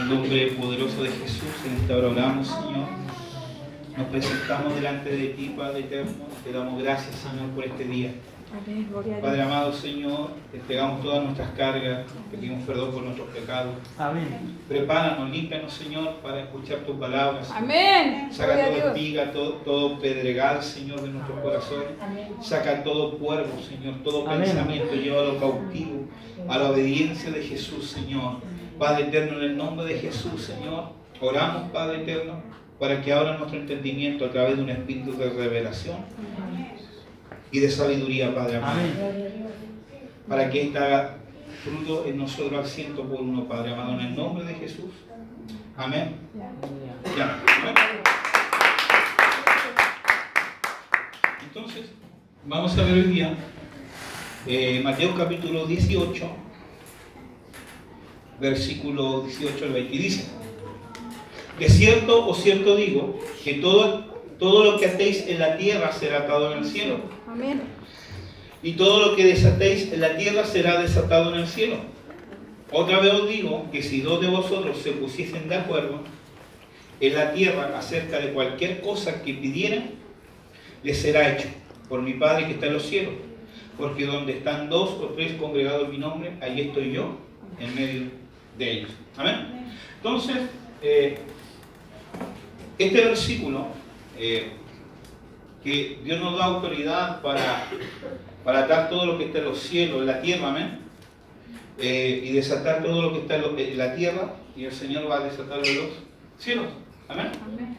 el nombre poderoso de Jesús, en esta hora oramos, Señor. Nos presentamos delante de ti, Padre eterno. Te damos gracias, Señor, por este día. Amén, gloria a Dios. Padre amado, Señor, te entregamos todas nuestras cargas, te pedimos perdón por nuestros pecados. Amén. Prepáranos, límpianos, Señor, para escuchar tus palabras. Señor. Amén. Saca Gloria a toda Dios. espiga, todo pedregal, Señor, de nuestros corazones. Saca todo cuervo, Señor, todo Amén. pensamiento, llévalo cautivo a la obediencia de Jesús, Señor. Padre eterno, en el nombre de Jesús, Señor, oramos, Padre eterno, para que abra nuestro entendimiento a través de un espíritu de revelación y de sabiduría, Padre amado. Amén. Para que esta haga fruto en nosotros al 100%, Padre amado, en el nombre de Jesús. Amén. Ya. Amén. Entonces, vamos a ver hoy día Mateo capítulo 18, versículo 18 al 20. Y dice: de cierto o cierto digo, que todo lo que atéis en la tierra será atado en el cielo. Amén. Y todo lo que desatéis en la tierra será desatado en el cielo. Otra vez os digo que si dos de vosotros se pusiesen de acuerdo en la tierra acerca de cualquier cosa que pidieran, les será hecho por mi Padre que está en los cielos. Porque donde están dos o tres congregados en mi nombre, ahí estoy yo en medio de ellos. Amén. Entonces, este versículo, que Dios nos da autoridad para atar todo lo que está en los cielos, en la tierra, amén, y desatar todo lo que está en la tierra, y el Señor va a desatarlo en los cielos, amén. Amén.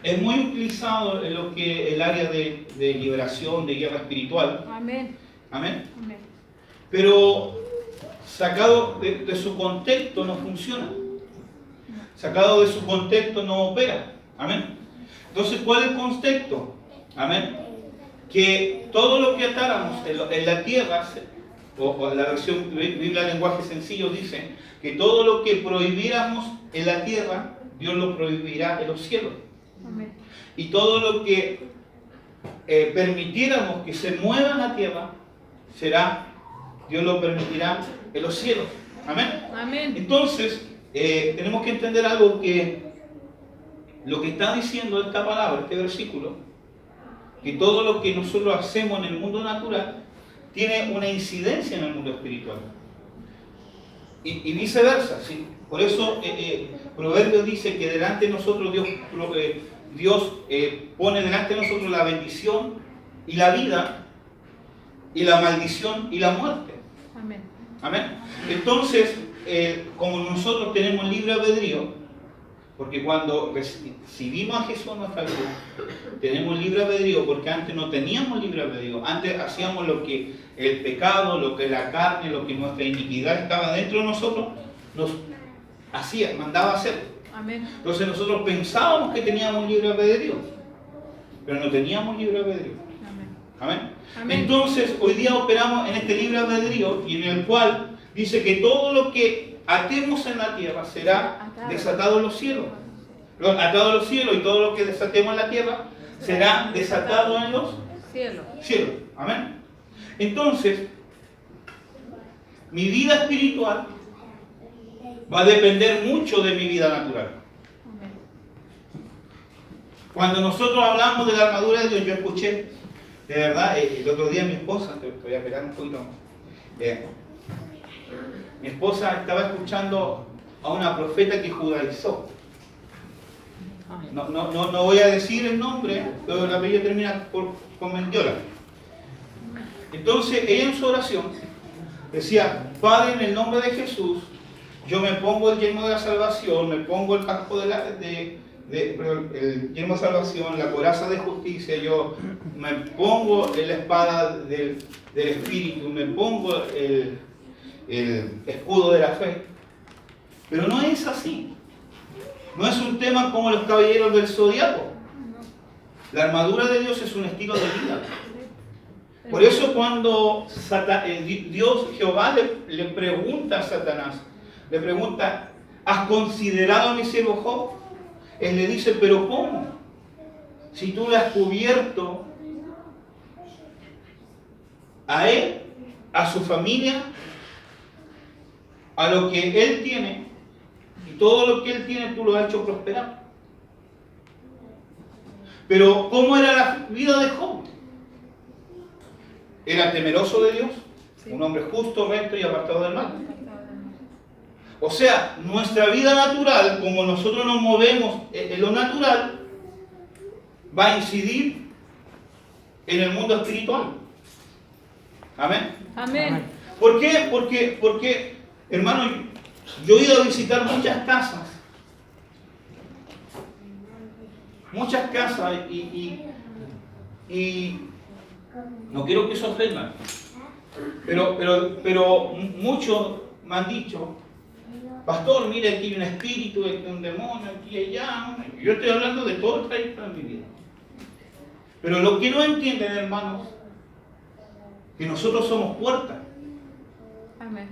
Es muy utilizado en lo que el área de liberación, de guerra espiritual, Amén. amén, Amén. pero sacado de su contexto no funciona, sacado de su contexto no opera, amén. Entonces, ¿cuál es el contexto? Amén. Que todo lo que atáramos en la tierra, o la versión Biblia lenguaje sencillo dice que todo lo que prohibiéramos en la tierra, Dios lo prohibirá en los cielos. Amén. Y todo lo que permitiéramos que se mueva en la tierra, Dios lo permitirá en los cielos. Amén. Amén. Entonces, tenemos que entender algo, que lo que está diciendo esta palabra, este versículo, que todo lo que nosotros hacemos en el mundo natural tiene una incidencia en el mundo espiritual. Y viceversa, ¿sí? Por eso Proverbios dice que delante de nosotros Dios pone delante de nosotros la bendición y la vida, y la maldición y la muerte. Amén. Amén. Entonces, como nosotros tenemos libre albedrío, porque cuando recibimos a Jesús en nuestra vida, tenemos libre albedrío, porque antes no teníamos libre albedrío. Antes hacíamos lo que el pecado, lo que la carne, lo que nuestra iniquidad estaba dentro de nosotros, nos hacía, mandaba a hacer. Amén. Entonces nosotros pensábamos que teníamos libre albedrío, pero no teníamos libre albedrío. Amén. Amén. Amén. Entonces, hoy día operamos en este libre albedrío, y en el cual dice que todo lo que atemos en la tierra será desatado en los cielos. Atado en los cielos, y todo lo que desatemos en la tierra será desatado en los Cielo. cielos. Amén. Entonces, mi vida espiritual va a depender mucho de mi vida natural. Amén. Cuando nosotros hablamos de la armadura de Dios, yo escuché, de verdad, el otro día mi esposa, te voy a esperar un poquito más. Mi esposa estaba escuchando a una profeta que judaizó. No voy a decir el nombre, pero la apellido termina con Mendiola. Entonces, ella en su oración decía: Padre, en el nombre de Jesús, yo me pongo el yelmo de la salvación, me pongo el casco el yelmo de salvación, la coraza de justicia, yo me pongo la espada del Espíritu, me pongo el escudo de la fe. Pero no es así. No es un tema como los caballeros del zodiaco. La armadura de Dios es un estilo de vida. Por eso cuando Dios, Jehová, le pregunta a Satanás, le pregunta: ¿has considerado a mi siervo Job? Él le dice: ¿pero cómo? Si tú le has cubierto a él, a su familia, a lo que él tiene, todo lo que él tiene tú lo has hecho prosperar. Pero ¿cómo era la vida de Job? Era temeroso de Dios, un hombre justo, recto y apartado del mal. O sea, nuestra vida natural, como nosotros nos movemos en lo natural, va a incidir en el mundo espiritual. Amén. Amén. ¿Por qué? Porque, hermano, yo he ido a visitar muchas casas. Muchas casas y no quiero que se ofendan. Pero muchos me han dicho, pastor, mire, aquí hay un espíritu, aquí hay un demonio, aquí hay allá. Yo estoy hablando de todo el trayecto de mi vida. Pero lo que no entienden, hermanos, que nosotros somos puertas. Amén.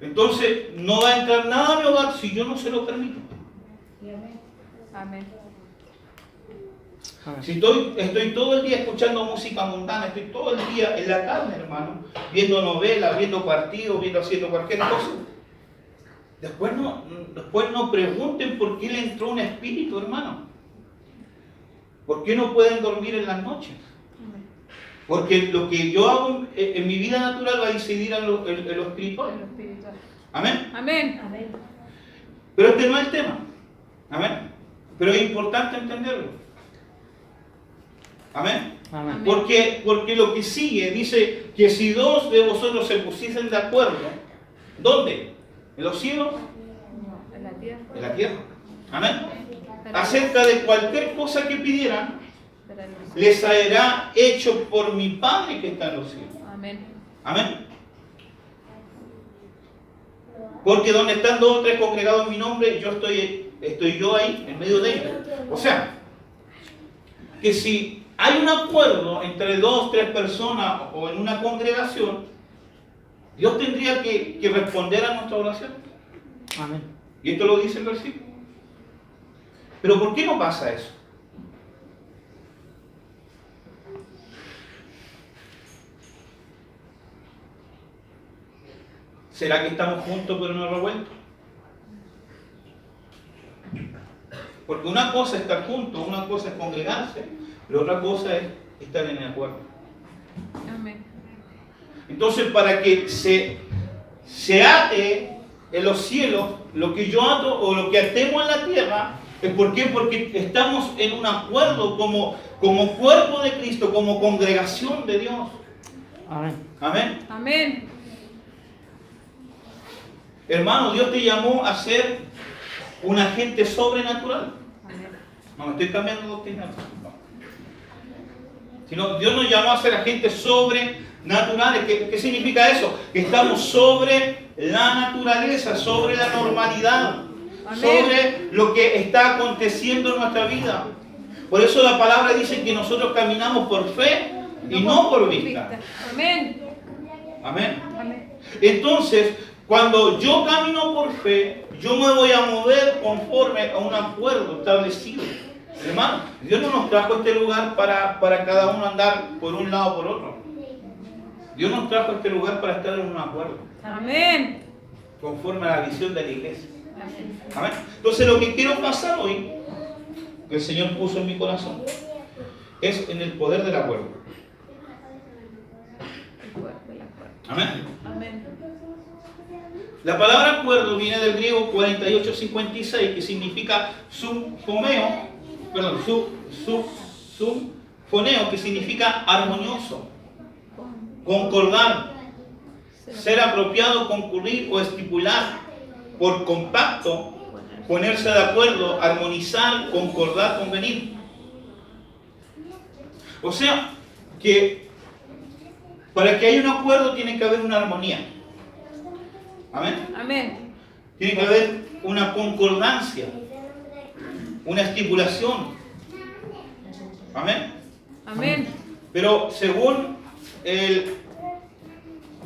Entonces, no va a entrar nada a mi hogar si yo no se lo permito. Amén. Si estoy todo el día escuchando música mundana, estoy todo el día en la carne, hermano, viendo novelas, viendo partidos, haciendo cualquier cosa. Después no pregunten por qué le entró un espíritu, hermano. ¿Por qué no pueden dormir en las noches? Porque lo que yo hago en mi vida natural va a incidir en lo espiritual. Amén. Amén. Pero este no es el tema. Amén. Pero es importante entenderlo. Amén. Amén. Porque lo que sigue dice que si dos de vosotros se pusiesen de acuerdo, ¿dónde? ¿En los cielos? No, en la tierra. En la tierra. Amén. Acerca de cualquier cosa que pidieran, les será hecho por mi Padre que está en los cielos. Amén. Amén. Porque donde están dos o tres congregados en mi nombre, yo estoy yo ahí, en medio de ellos. O sea, que si hay un acuerdo entre dos o tres personas o en una congregación, Dios tendría que responder a nuestra oración. Amén. Y esto lo dice el versículo. Pero ¿por qué no pasa eso? ¿Será que estamos juntos pero no revueltos? Porque una cosa es estar juntos, una cosa es congregarse, pero otra cosa es estar en acuerdo. Amén. Entonces, para que se ate en los cielos lo que yo ato o lo que atemos en la tierra, ¿por qué? Porque estamos en un acuerdo como cuerpo de Cristo, como congregación de Dios. Amén. Amén. Amén. Hermano, Dios te llamó a ser un agente sobrenatural. Amén. No, me estoy cambiando de doctrina. No. Sino, Dios nos llamó a ser agentes sobrenaturales. ¿Qué significa eso? Que estamos sobre la naturaleza, sobre la normalidad, Amén. sobre lo que está aconteciendo en nuestra vida. Por eso la palabra dice que nosotros caminamos por fe y no por vista. Amén. Amén. Amén. Entonces, cuando yo camino por fe, yo me voy a mover conforme a un acuerdo establecido. Hermano, Dios no nos trajo a este lugar para cada uno andar por un lado o por otro. Dios nos trajo a este lugar para estar en un acuerdo, Amén. conforme a la visión de la iglesia. Amén. Amén. Entonces, lo que quiero pasar hoy, que el Señor puso en mi corazón, es en el poder del acuerdo. El cuerpo y la fuerza. Amén. Amén. La palabra acuerdo viene del griego 4856, que significa sumfoneo, que significa armonioso, concordar, ser apropiado, concurrir o estipular, por compacto, ponerse de acuerdo, armonizar, concordar, convenir. O sea, que para que haya un acuerdo tiene que haber una armonía. Amén. Amén. Tiene que haber una concordancia, una estipulación. Amén. Amén. Pero según el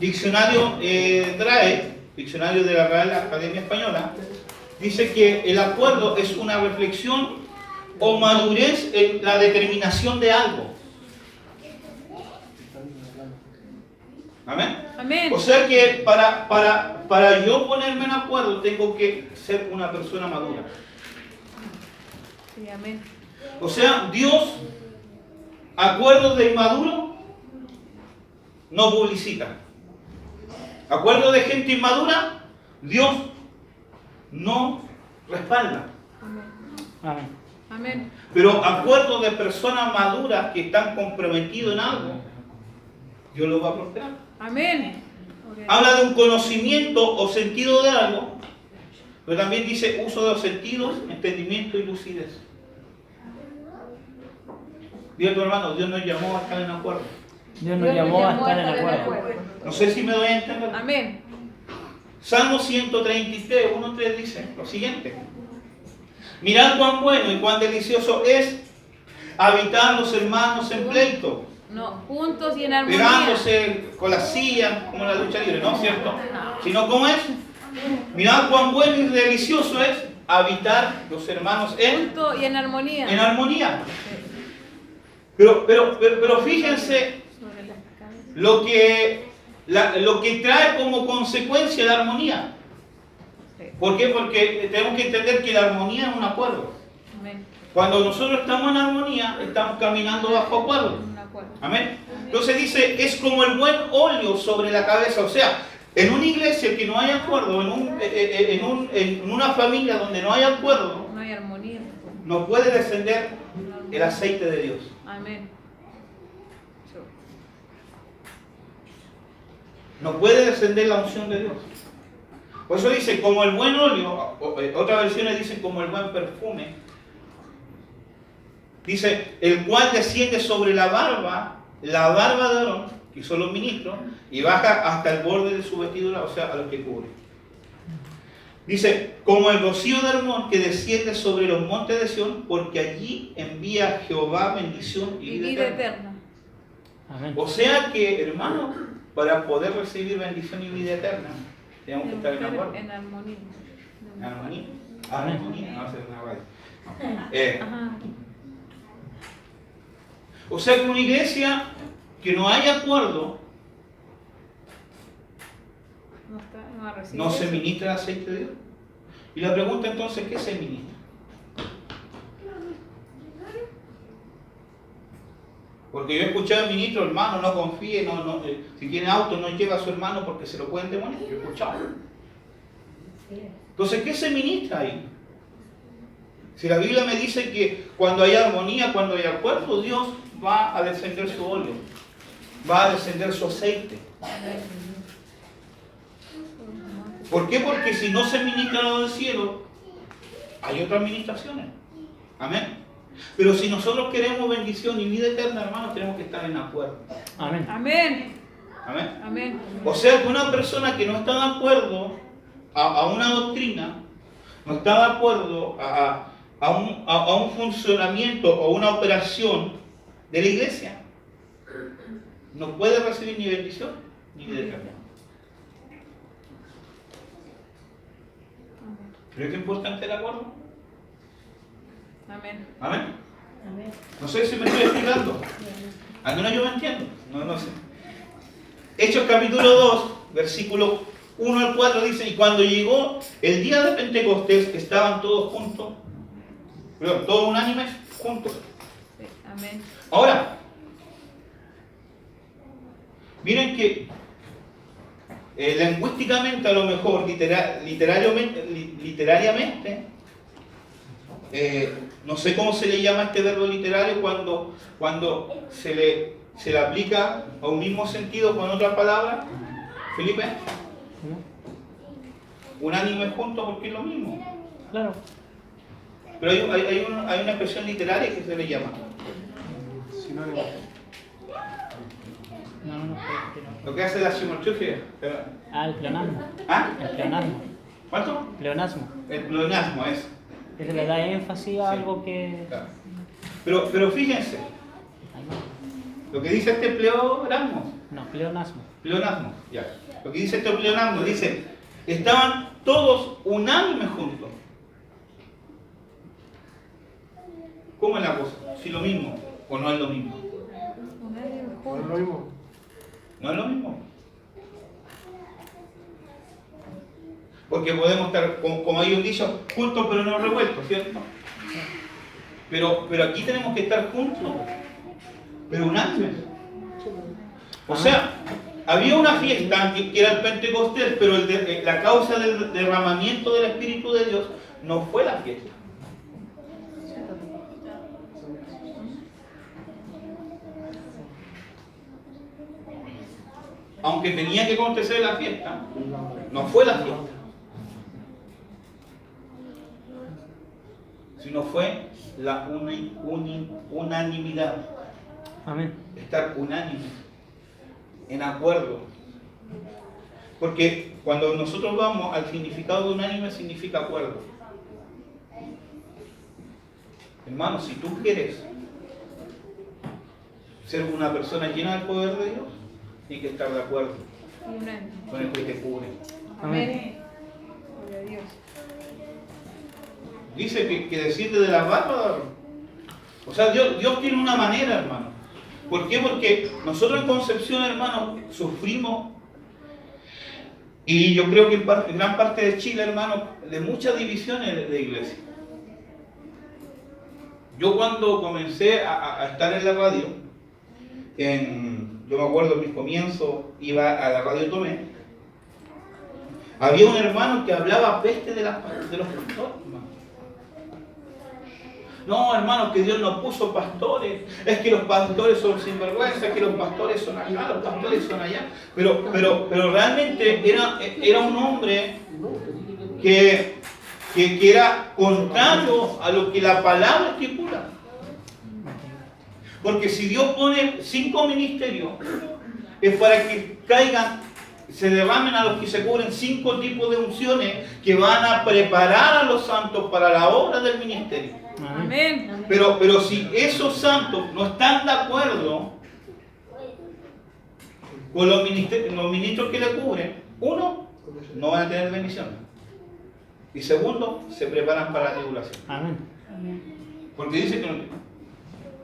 diccionario DRAE, diccionario de la Real Academia Española, dice que el acuerdo es una reflexión o madurez en la determinación de algo. Amén. Amén. O sea que para yo ponerme en acuerdo tengo que ser una persona madura. Sí, amén. O sea, Dios, acuerdos de inmaduro, no publicita. Acuerdos de gente inmadura, Dios no respalda. Amén. Amén. Amén. Pero acuerdos de personas maduras que están comprometidos en algo, Dios los va a prosperar. Amén. Habla de un conocimiento o sentido de algo, pero también dice uso de los sentidos, entendimiento y lucidez. Dios, tu hermano, Dios nos llamó a estar en acuerdo. Dios nos llamó a estar en acuerdo. No sé si me doy a entender. Amén. Salmo 133, 1:3 dice lo siguiente. Mirad cuán bueno y cuán delicioso es habitar los hermanos en pleito, No, juntos y en armonía. pegándose con las sillas como en la lucha libre, ¿no es cierto? Sino como es. Mirad cuán bueno y delicioso es habitar los hermanos Juntos y en armonía. en armonía. Pero fíjense Sobre las cabezas. lo que trae como consecuencia la armonía. Sí. ¿Por qué? Porque tenemos que entender que la armonía es un acuerdo. Amén. Cuando nosotros estamos en armonía, estamos caminando bajo acuerdo. Un acuerdo. Amén. Entonces dice, es como el buen óleo sobre la cabeza. O sea, en una iglesia que no hay acuerdo, en una familia donde no hay acuerdo, No hay armonía. no puede descender el aceite de Dios. Amén. No puede descender la unción de Dios. Por eso dice, como el buen óleo, otras versiones dicen como el buen perfume. Dice, el cual desciende sobre la barba de Aarón, que son los ministros, y baja hasta el borde de su vestidura, o sea, a lo que cubre. Dice, como el rocío de Hermón que desciende sobre los montes de Sión, porque allí envía Jehová bendición y vida eterna. eterna. Amén. O sea que, hermano, para poder recibir bendición y vida eterna, tenemos que estar en acuerdo. En armonía. En armonía. Armonía, no hacer una radio. Ajá. O sea que una iglesia que no hay acuerdo, No va a recibir no se eso. ministra el aceite de Dios. Y la pregunta entonces, ¿qué se ministra? Porque yo he escuchado al ministro, hermano, no confíe, si tiene auto no lleva a su hermano porque se lo pueden demoler. Yo he escuchado. Entonces, ¿qué se ministra ahí? Si la Biblia me dice que cuando hay armonía, cuando hay acuerdo, Dios va a descender su óleo, va a descender su aceite. ¿Por qué? Porque si no se ministra lo del cielo, hay otras ministraciones. Amén. Pero si nosotros queremos bendición y vida eterna, hermanos, tenemos que estar en acuerdo. Amén. Amén. Amén. Amén. O sea que una persona que no está de acuerdo a una doctrina, no está de acuerdo a un funcionamiento o una operación de la iglesia, no puede recibir ni bendición ni vida eterna. ¿Creo que es importante el acuerdo? Amén. Amén. No sé si me estoy explicando. Al menos yo me entiendo. No sé. Hechos capítulo 2, versículo 1 al 4 dice, y cuando llegó el día de Pentecostés, estaban todos juntos, perdón, todos unánimes juntos. Sí. Amén. Ahora, miren que lingüísticamente, a lo mejor, literariamente, no sé cómo se le llama este verbo literario cuando se le aplica a un mismo sentido con otra palabra. Felipe, unánime juntos porque es lo mismo. Claro. Pero hay una expresión literaria que se le llama. Sinónimo. No. Lo que hace la simultánea. El pleonasmo. ¿Ah? El pleonasmo. ¿Cuánto? Pleonasmo. El pleonasmo es. Que se le da énfasis a algo que... Claro. Pero fíjense, lo que dice este pleonasmo. No, pleonasmo. Pleonasmo, ya. Lo que dice este pleonasmo, dice, estaban todos unánimes juntos. ¿Cómo es la cosa? ¿Si lo mismo o no es lo mismo? No es lo mismo. No es lo mismo. Porque podemos estar, como hay un dicho, juntos pero no revueltos, ¿cierto? Pero aquí tenemos que estar juntos, pero unánimes. O sea, había una fiesta que era el Pentecostés, pero la causa del derramamiento del Espíritu de Dios no fue la fiesta. Aunque tenía que acontecer la fiesta, no fue la fiesta, sino fue la unanimidad. Amén. Estar unánime, en acuerdo. Porque cuando nosotros vamos al significado de unánime, significa acuerdo. Hermano, si tú quieres ser una persona llena del poder de Dios, tienes que estar de acuerdo Y unánime. con el que te cubre. Amén. Gloria a Dios. Dice que desciende de la barba. O sea, Dios tiene una manera, hermano. ¿Por qué? Porque nosotros en Concepción, hermano, sufrimos, y yo creo que en gran parte de Chile, hermano, de muchas divisiones de iglesia. Yo cuando comencé a estar en la radio, yo me acuerdo en mis comienzos, iba a la radio Tomé, había un hermano que hablaba peste de los pastores, hermano. No, hermano, que Dios nos puso pastores, es que los pastores son sinvergüenza, es que los pastores son acá, los pastores son allá. Pero realmente era un hombre que era contrario a lo que la palabra estipula. Porque si Dios pone 5 ministerios, es para que caigan, se derramen a los que se cubren 5 tipos de unciones que van a preparar a los santos para la obra del ministerio. Amén. Pero si esos santos no están de acuerdo con los ministros que le cubren, uno, no van a tener bendición. Y segundo, se preparan para la tribulación. Amén. Porque dice que no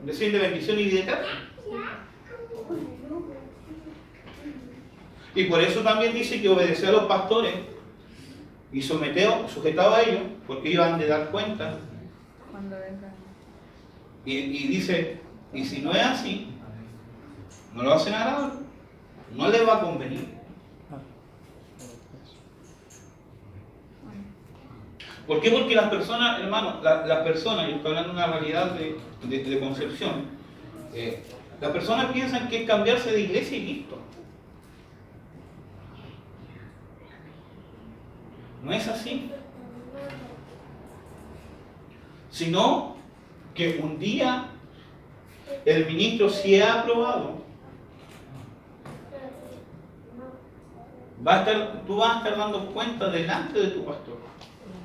desciende bendición y vida eterna. Y por eso también dice que obedecer a los pastores y sujetado a ellos, porque ellos han de dar cuenta. Cuando venga. Y dice, y si no es así, no lo hacen agradable, no les va a convenir. ¿Por qué? Porque las personas, hermano, las personas, yo estoy hablando de una realidad de Concepción, las personas piensan que es cambiarse de iglesia y listo. No es así. Sino que un día el ministro, si ha aprobado, tú vas a estar dando cuenta delante de tu pastor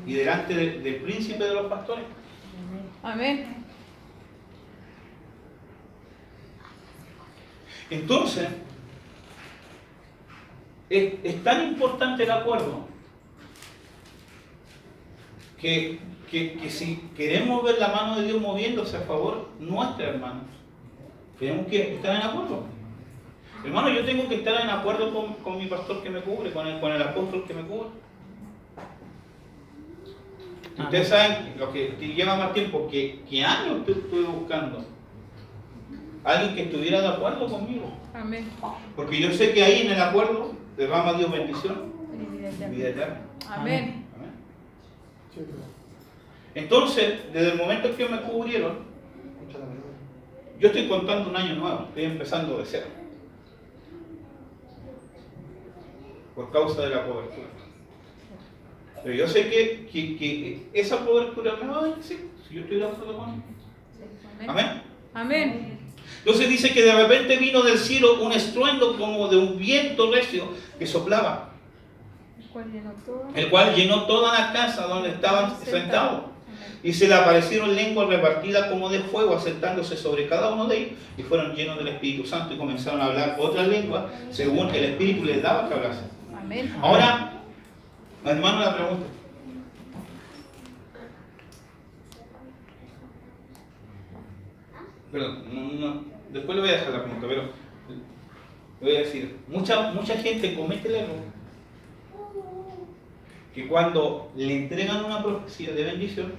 y delante del príncipe de los pastores. Amén. Entonces, es tan importante el acuerdo que si queremos ver la mano de Dios moviéndose a favor nuestra, hermanos, tenemos que estar en acuerdo. Hermano, yo tengo que estar en acuerdo con mi pastor que me cubre, con el apóstol que me cubre. Ustedes saben, lo que lleva más tiempo, que años estuve buscando alguien que estuviera de acuerdo conmigo. Amén. Porque yo sé que ahí en el acuerdo derrama Dios bendición y vida eterna. Amén. Amén. Entonces, desde el momento que me cubrieron, yo estoy contando un año nuevo, estoy empezando de cero. Por causa de la cobertura. Pero yo sé que esa cobertura me va a bendecir, si yo estoy de acuerdo con él. Amén. Amén. Entonces dice que de repente vino del cielo un estruendo como de un viento recio que soplaba, el cual llenó toda la casa donde estaban sentados. Y se le aparecieron lenguas repartidas como de fuego, asentándose sobre cada uno de ellos, y fueron llenos del Espíritu Santo y comenzaron a hablar otras lenguas según el Espíritu les daba que hablasen. Amén. Ahora, hermano, la pregunta. Perdón, después le voy a dejar la pregunta, pero le voy a decir, mucha gente comete el error que cuando le entregan una profecía de bendición,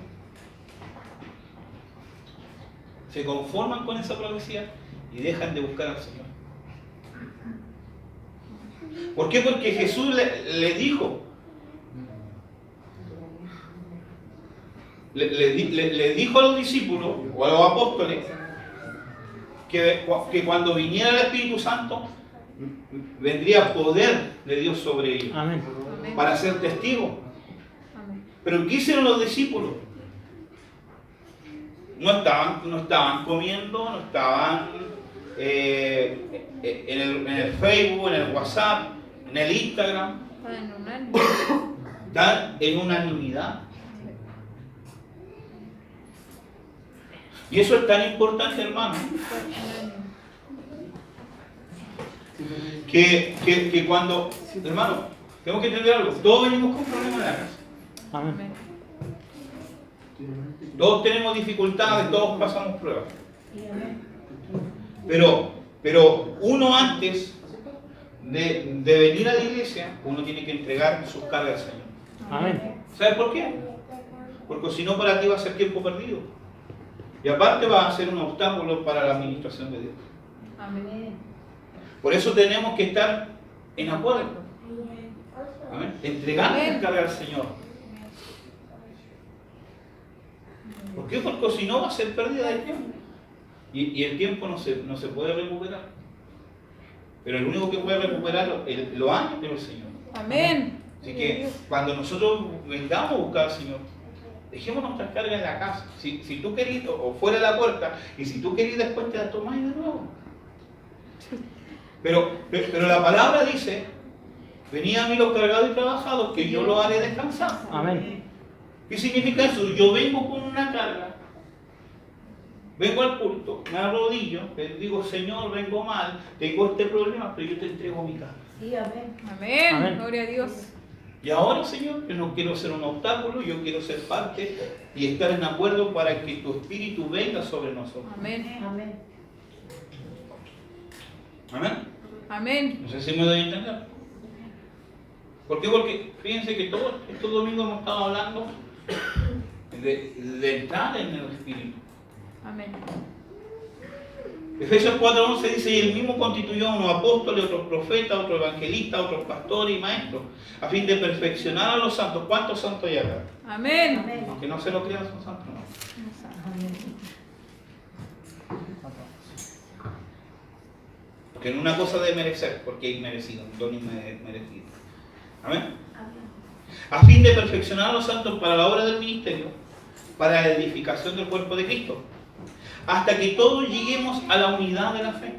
se conforman con esa profecía y dejan de buscar al Señor. ¿Por qué? Porque Jesús le dijo, le dijo a los discípulos o a los apóstoles que cuando viniera el Espíritu Santo vendría poder de Dios sobre ellos. Amén. Amén. Para ser testigos. Amén. Pero ¿qué hicieron los discípulos? No estaban comiendo, no estaban en el Facebook, en el WhatsApp, en el Instagram. Está en un año. Están en unanimidad. Y eso es tan importante, hermano, que cuando, hermano, tenemos que entender algo, todos venimos con problemas de la casa. Amén. Amén. Todos tenemos dificultades, todos pasamos pruebas. Pero uno antes de venir a la iglesia, uno tiene que entregar sus cargas al Señor. Amén. ¿Sabes por qué? Porque si no, para ti va a ser tiempo perdido. Y aparte va a ser un obstáculo para la administración de Dios. Amén. Por eso tenemos que estar en acuerdo. Amén. Entregar las cargas al Señor. ¿Por qué? Porque si no va a ser pérdida de tiempo. Y el tiempo no se puede recuperar. Pero el único que puede recuperar los años es el Señor. Amén. Así que cuando nosotros vengamos a buscar al Señor, dejemos nuestras cargas en la casa. Si tú querís, o fuera de la puerta, y si tú querís después te la tomáis de nuevo. Pero la palabra dice, venid a mí los cargados y trabajados, que yo los haré descansar. Amén. ¿Qué significa eso? Yo vengo con una carga, vengo al culto, me arrodillo, te digo, Señor, vengo mal, tengo este problema, pero yo te entrego mi carga. Sí, amén. Amén. Amén. Gloria a Dios. Y ahora, Señor, yo no quiero ser un obstáculo, yo quiero ser parte y estar en acuerdo para que tu Espíritu venga sobre nosotros. Amén. Amén. Amén. Amén. No sé si me doy a entender. ¿Por qué? Porque fíjense que todos estos domingos hemos estado hablando de entrar en el Espíritu. Amén. Efesios 4:11 dice, y él mismo constituyó a unos apóstoles, otros profetas, otros evangelistas, otros pastores y maestros, a fin de perfeccionar a los santos. ¿Cuántos santos hay acá? Amén. Amén. Aunque no se lo crean, son santos, no. Porque en una cosa de merecer, porque hay merecido, un don inmerecido. Amén. A fin de perfeccionar a los santos para la obra del ministerio, para la edificación del cuerpo de Cristo, hasta que todos lleguemos a la unidad de la fe.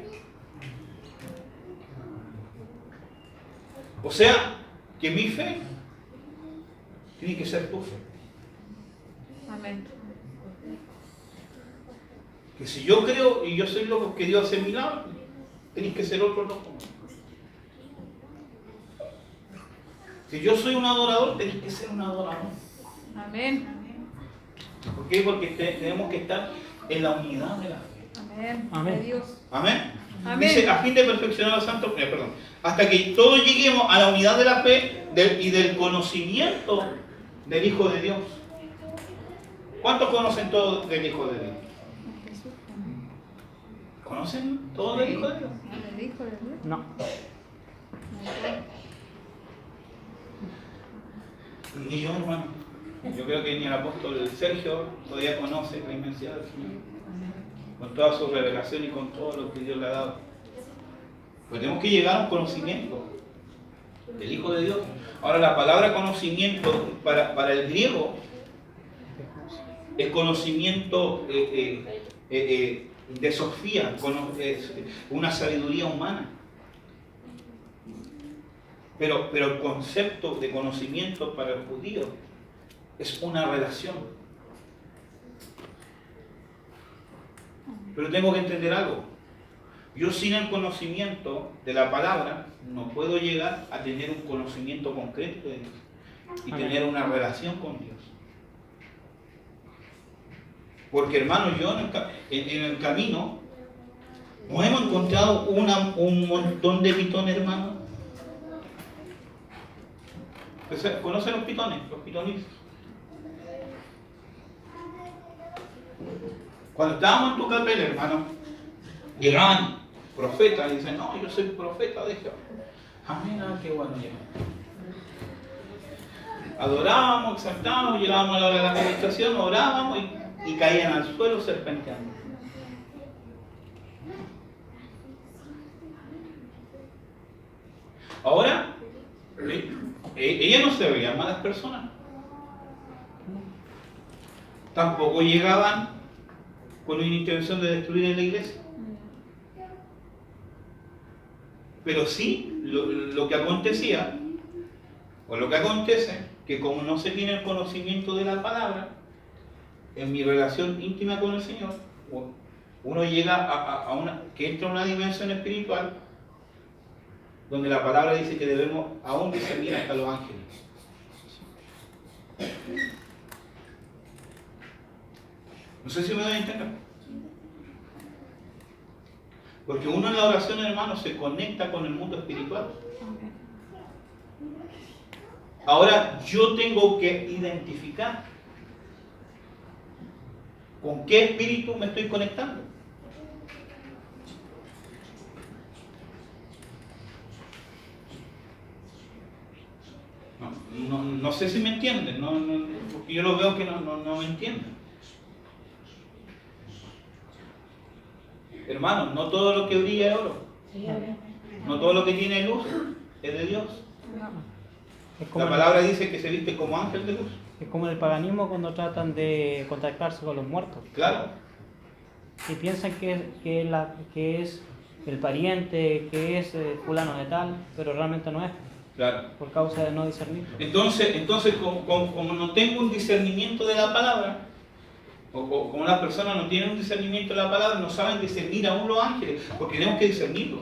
O sea, que mi fe tiene que ser tu fe. Amén. Que si yo creo y yo soy loco que Dios hace milagros, tenéis que ser otro loco. Si yo soy un adorador, tenéis que ser un adorador. Amén. ¿Por qué? Porque tenemos que estar en la unidad de la fe. Amén. Amén. De Dios. Amén. Amén. Dice, a fin de perfeccionar a los santos, hasta que todos lleguemos a la unidad de la fe y del conocimiento del Hijo de Dios. ¿Cuántos conocen todos del Hijo de Dios? ¿Conocen todos del Hijo de Dios? El Hijo de Dios. No. Ni yo, hermano. Yo creo que ni el apóstol Sergio todavía conoce la inmensidad del Señor. Con toda su revelación y con todo lo que Dios le ha dado. Pues tenemos que llegar a un conocimiento del Hijo de Dios. Ahora, la palabra conocimiento para el griego es conocimiento de Sofía, una sabiduría humana. Pero el concepto de conocimiento para el judío es una relación. Pero tengo que entender algo. Yo sin el conocimiento de la palabra no puedo llegar a tener un conocimiento concreto de Dios y Amén. tener una relación con Dios. Porque hermano, yo en el camino nos hemos encontrado un montón de pitones, hermano. ¿Conocen los pitones? Los pitonitos. Cuando estábamos en tu capela, hermano, llegaban profetas y dicen, no, yo soy profeta de Jehová. Amén, qué bueno ya. Adorábamos, exaltábamos, llegábamos a la hora de la meditación, orábamos y caían al suelo serpenteando. Ahora, ella no se veía malas personas. Tampoco llegaban con una intención de destruir la iglesia. Pero sí, lo que acontecía, o lo que acontece, que como no se tiene el conocimiento de la palabra, en mi relación íntima con el Señor, uno llega que entra a una dimensión espiritual donde la palabra dice que debemos aún discernir hasta los ángeles. No sé si me doy a entender. Porque uno en la oración, hermano, se conecta con el mundo espiritual. Ahora yo tengo que identificar con qué espíritu me estoy conectando. No sé si me entienden, porque yo lo veo que no me entienden. Hermano, no todo lo que brilla es oro. No todo lo que tiene luz es de Dios. La palabra dice que se viste como ángel de luz. Es como en el paganismo cuando tratan de contactarse con los muertos. Claro. Y piensan que es el pariente, que es fulano de tal, pero realmente no es. Claro. Por causa de no discernir. Entonces como no tengo un discernimiento de la palabra, o como las personas no tienen un discernimiento de la palabra, no saben discernir aún los ángeles, porque tenemos que discernirlos.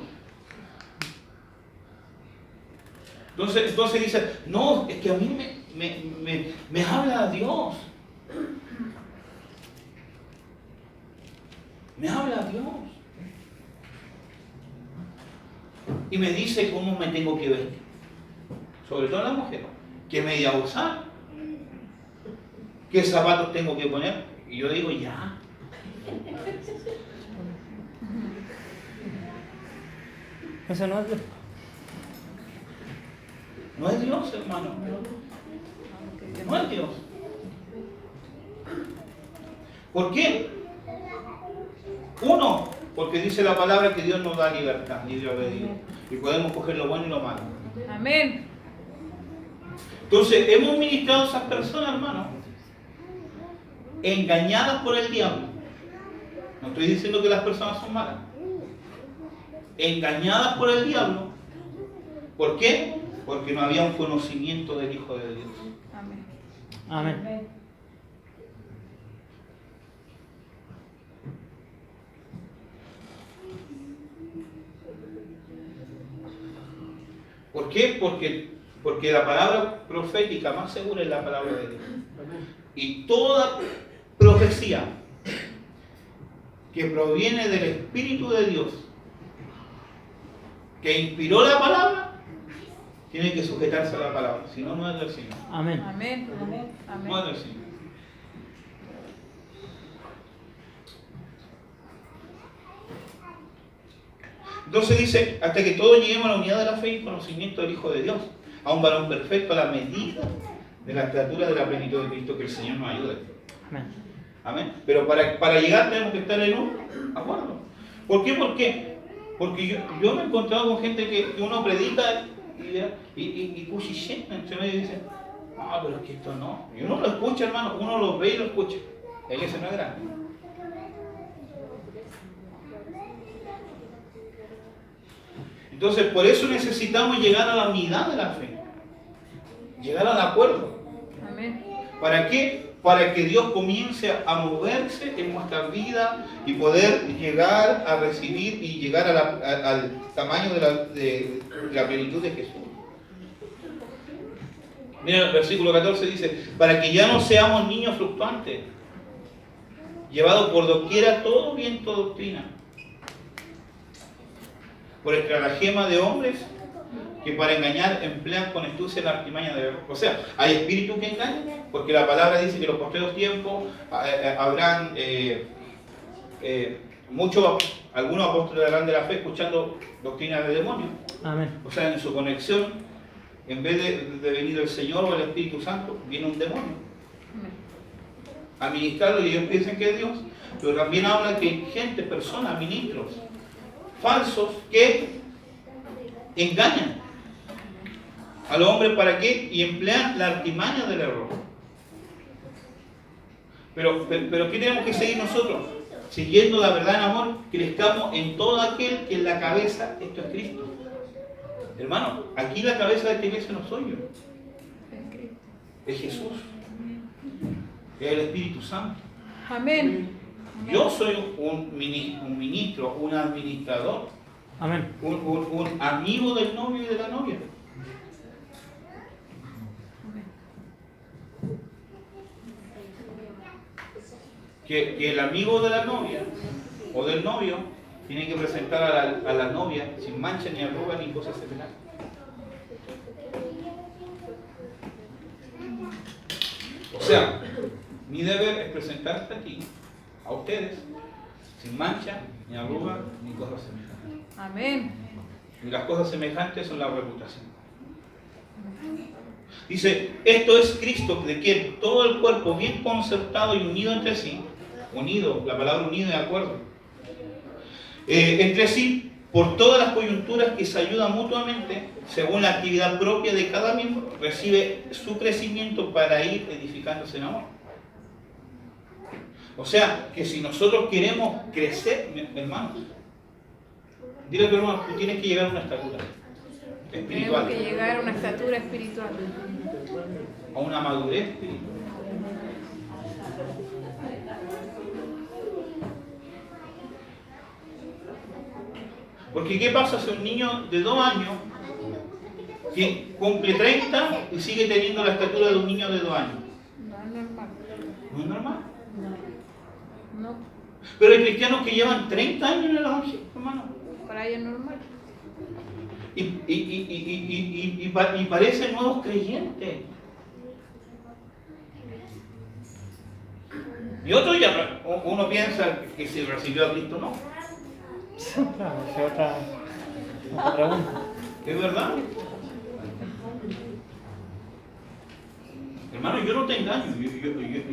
Entonces dice, no, es que a mí me habla Dios. Me habla Dios. Y me dice cómo me tengo que vestir. Sobre todo la mujer. ¿Qué media usar? ¿Qué zapatos tengo que poner? Y yo digo, ya. Eso no es Dios. No es Dios, hermano. No es Dios. ¿Por qué? Uno, porque dice la palabra que Dios nos da libertad, libre albedrío. Y podemos coger lo bueno y lo malo. Amén. Entonces, hemos ministrado a esas personas, hermano, engañadas por el diablo. No estoy diciendo que las personas son malas. Engañadas por el diablo. ¿Por qué? Porque no había un conocimiento del Hijo de Dios. Amén. Amén. ¿Por qué? Porque la palabra profética más segura es la palabra de Dios. Y toda profecía que proviene del Espíritu de Dios, que inspiró la palabra, tiene que sujetarse a la palabra, si no, no es del Señor. Amén. Amén. Amén. No es del Señor. Entonces dice, hasta que todos lleguemos a la unidad de la fe y conocimiento del Hijo de Dios, a un varón perfecto a la medida de la estatura de la plenitud de Cristo, que el Señor nos ayude. Amén. Amén. Pero para llegar tenemos que estar en un acuerdo. ¿Por qué? Porque yo me he encontrado con gente que uno predica y cuchichea entre medio y dice, pero es que esto no. Y uno lo escucha, hermano, uno lo ve y lo escucha. La iglesia no es grande. Entonces, por eso necesitamos llegar a la unidad de la fe. Llegar al acuerdo. Amén. ¿Para qué? Para que Dios comience a moverse en nuestra vida y poder llegar a recibir y llegar al tamaño de la plenitud de Jesús. Mira, el versículo 14 dice, para que ya no seamos niños fluctuantes, llevados por doquiera todo viento de doctrina, por estratagema de hombres, que para engañar emplean con astucia la artimaña del error. O sea, hay espíritus que engañan, porque la palabra dice que en los postreros tiempos habrán algunos apóstoles hablarán de la fe escuchando doctrinas de demonios. Amén. O sea, en su conexión, en vez de venir el Señor o el Espíritu Santo, viene un demonio a ministrarlo y ellos piensan que es Dios. Pero también habla que hay gente, personas, ministros falsos que engañan a los hombres. ¿Para qué? Y emplean la artimaña del error. Pero ¿qué tenemos que seguir nosotros? Siguiendo la verdad en amor, crezcamos en todo aquel que en la cabeza, esto es Cristo. Hermano, aquí la cabeza de esta iglesia no soy yo, es Jesús, es el Espíritu Santo. Amén. Yo soy un ministro, un administrador, Amén. un amigo del novio y de la novia. Que el amigo de la novia o del novio tiene que presentar a la novia sin mancha ni arruga ni cosas semejantes. O sea, mi deber es presentarte aquí, a ustedes, sin mancha ni arruga ni cosas semejantes. Amén. Y las cosas semejantes son la reputación. Dice, esto es Cristo, de quien todo el cuerpo bien concertado y unido entre sí, unido, la palabra unido de acuerdo, entre sí, por todas las coyunturas que se ayudan mutuamente, según la actividad propia de cada miembro, recibe su crecimiento para ir edificándose en amor. O sea, que si nosotros queremos crecer, hermano, dile a tu hermano, tú tienes que llegar a una estatura espiritual. Tenemos que llegar a una estatura espiritual. A una madurez espiritual. Porque ¿qué pasa si un niño de 2 años que cumple 30 y sigue teniendo la estatura de un niño de 2 años? No es normal. No es normal. No, Pero hay cristianos que llevan 30 años en el evangelio, hermano. para ellos es normal. Y parecen nuevos creyentes. Y otros ya, uno piensa que si recibió a Cristo, no. Claro, esa es otra pregunta. ¿Es verdad? Hermano, yo no te engaño.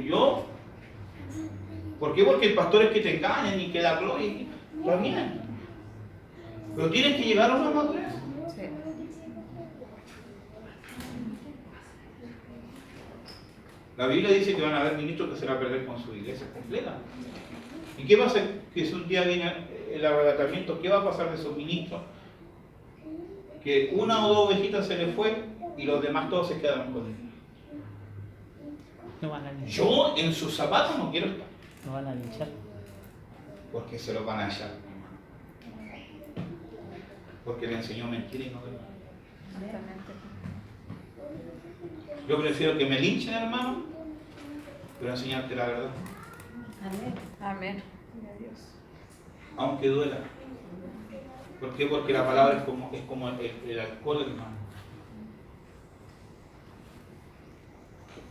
Yo ¿por qué? Porque el pastor es que te engañan y que la gloria está bien. Pero tienes que llegar a una madurez. Sí. La Biblia dice que van a haber ministros que se van a perder con su iglesia completa. ¿Y qué pasa que si un día viene el arrebatamiento? ¿Qué va a pasar de esos ministros? Que una o 2 ovejitas se les fue y los demás todos se quedaron con él. No van a linchar. Yo en sus zapatos no quiero estar. No van a linchar. Porque se los van a echar. Porque le enseñó mentira y no verdad. Exactamente. Yo prefiero que me linchen, hermano, pero enseñarte la verdad. Amén. Amén. Gloria a Dios. Aunque duela. ¿Por qué? Porque la palabra es como el alcohol, hermano.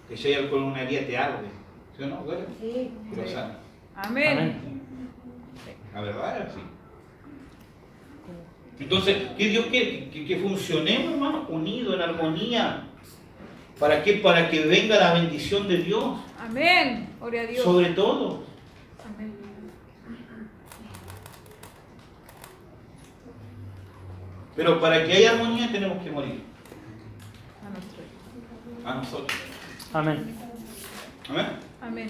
Que si hay alcohol en una herida te arde. ¿Sí o no? ¿Duele? Sí. Pero sana. Amén. Amén. La verdad es así. Entonces, ¿qué Dios quiere? Que funcionemos, hermano, unidos, en armonía. ¿Para qué? Para que venga la bendición de Dios. Amén. Gloria a Dios. Sobre todo. Amén. Pero para que haya armonía tenemos que morir. A nuestro Hijo. A nosotros. Amén. Amén. Amén.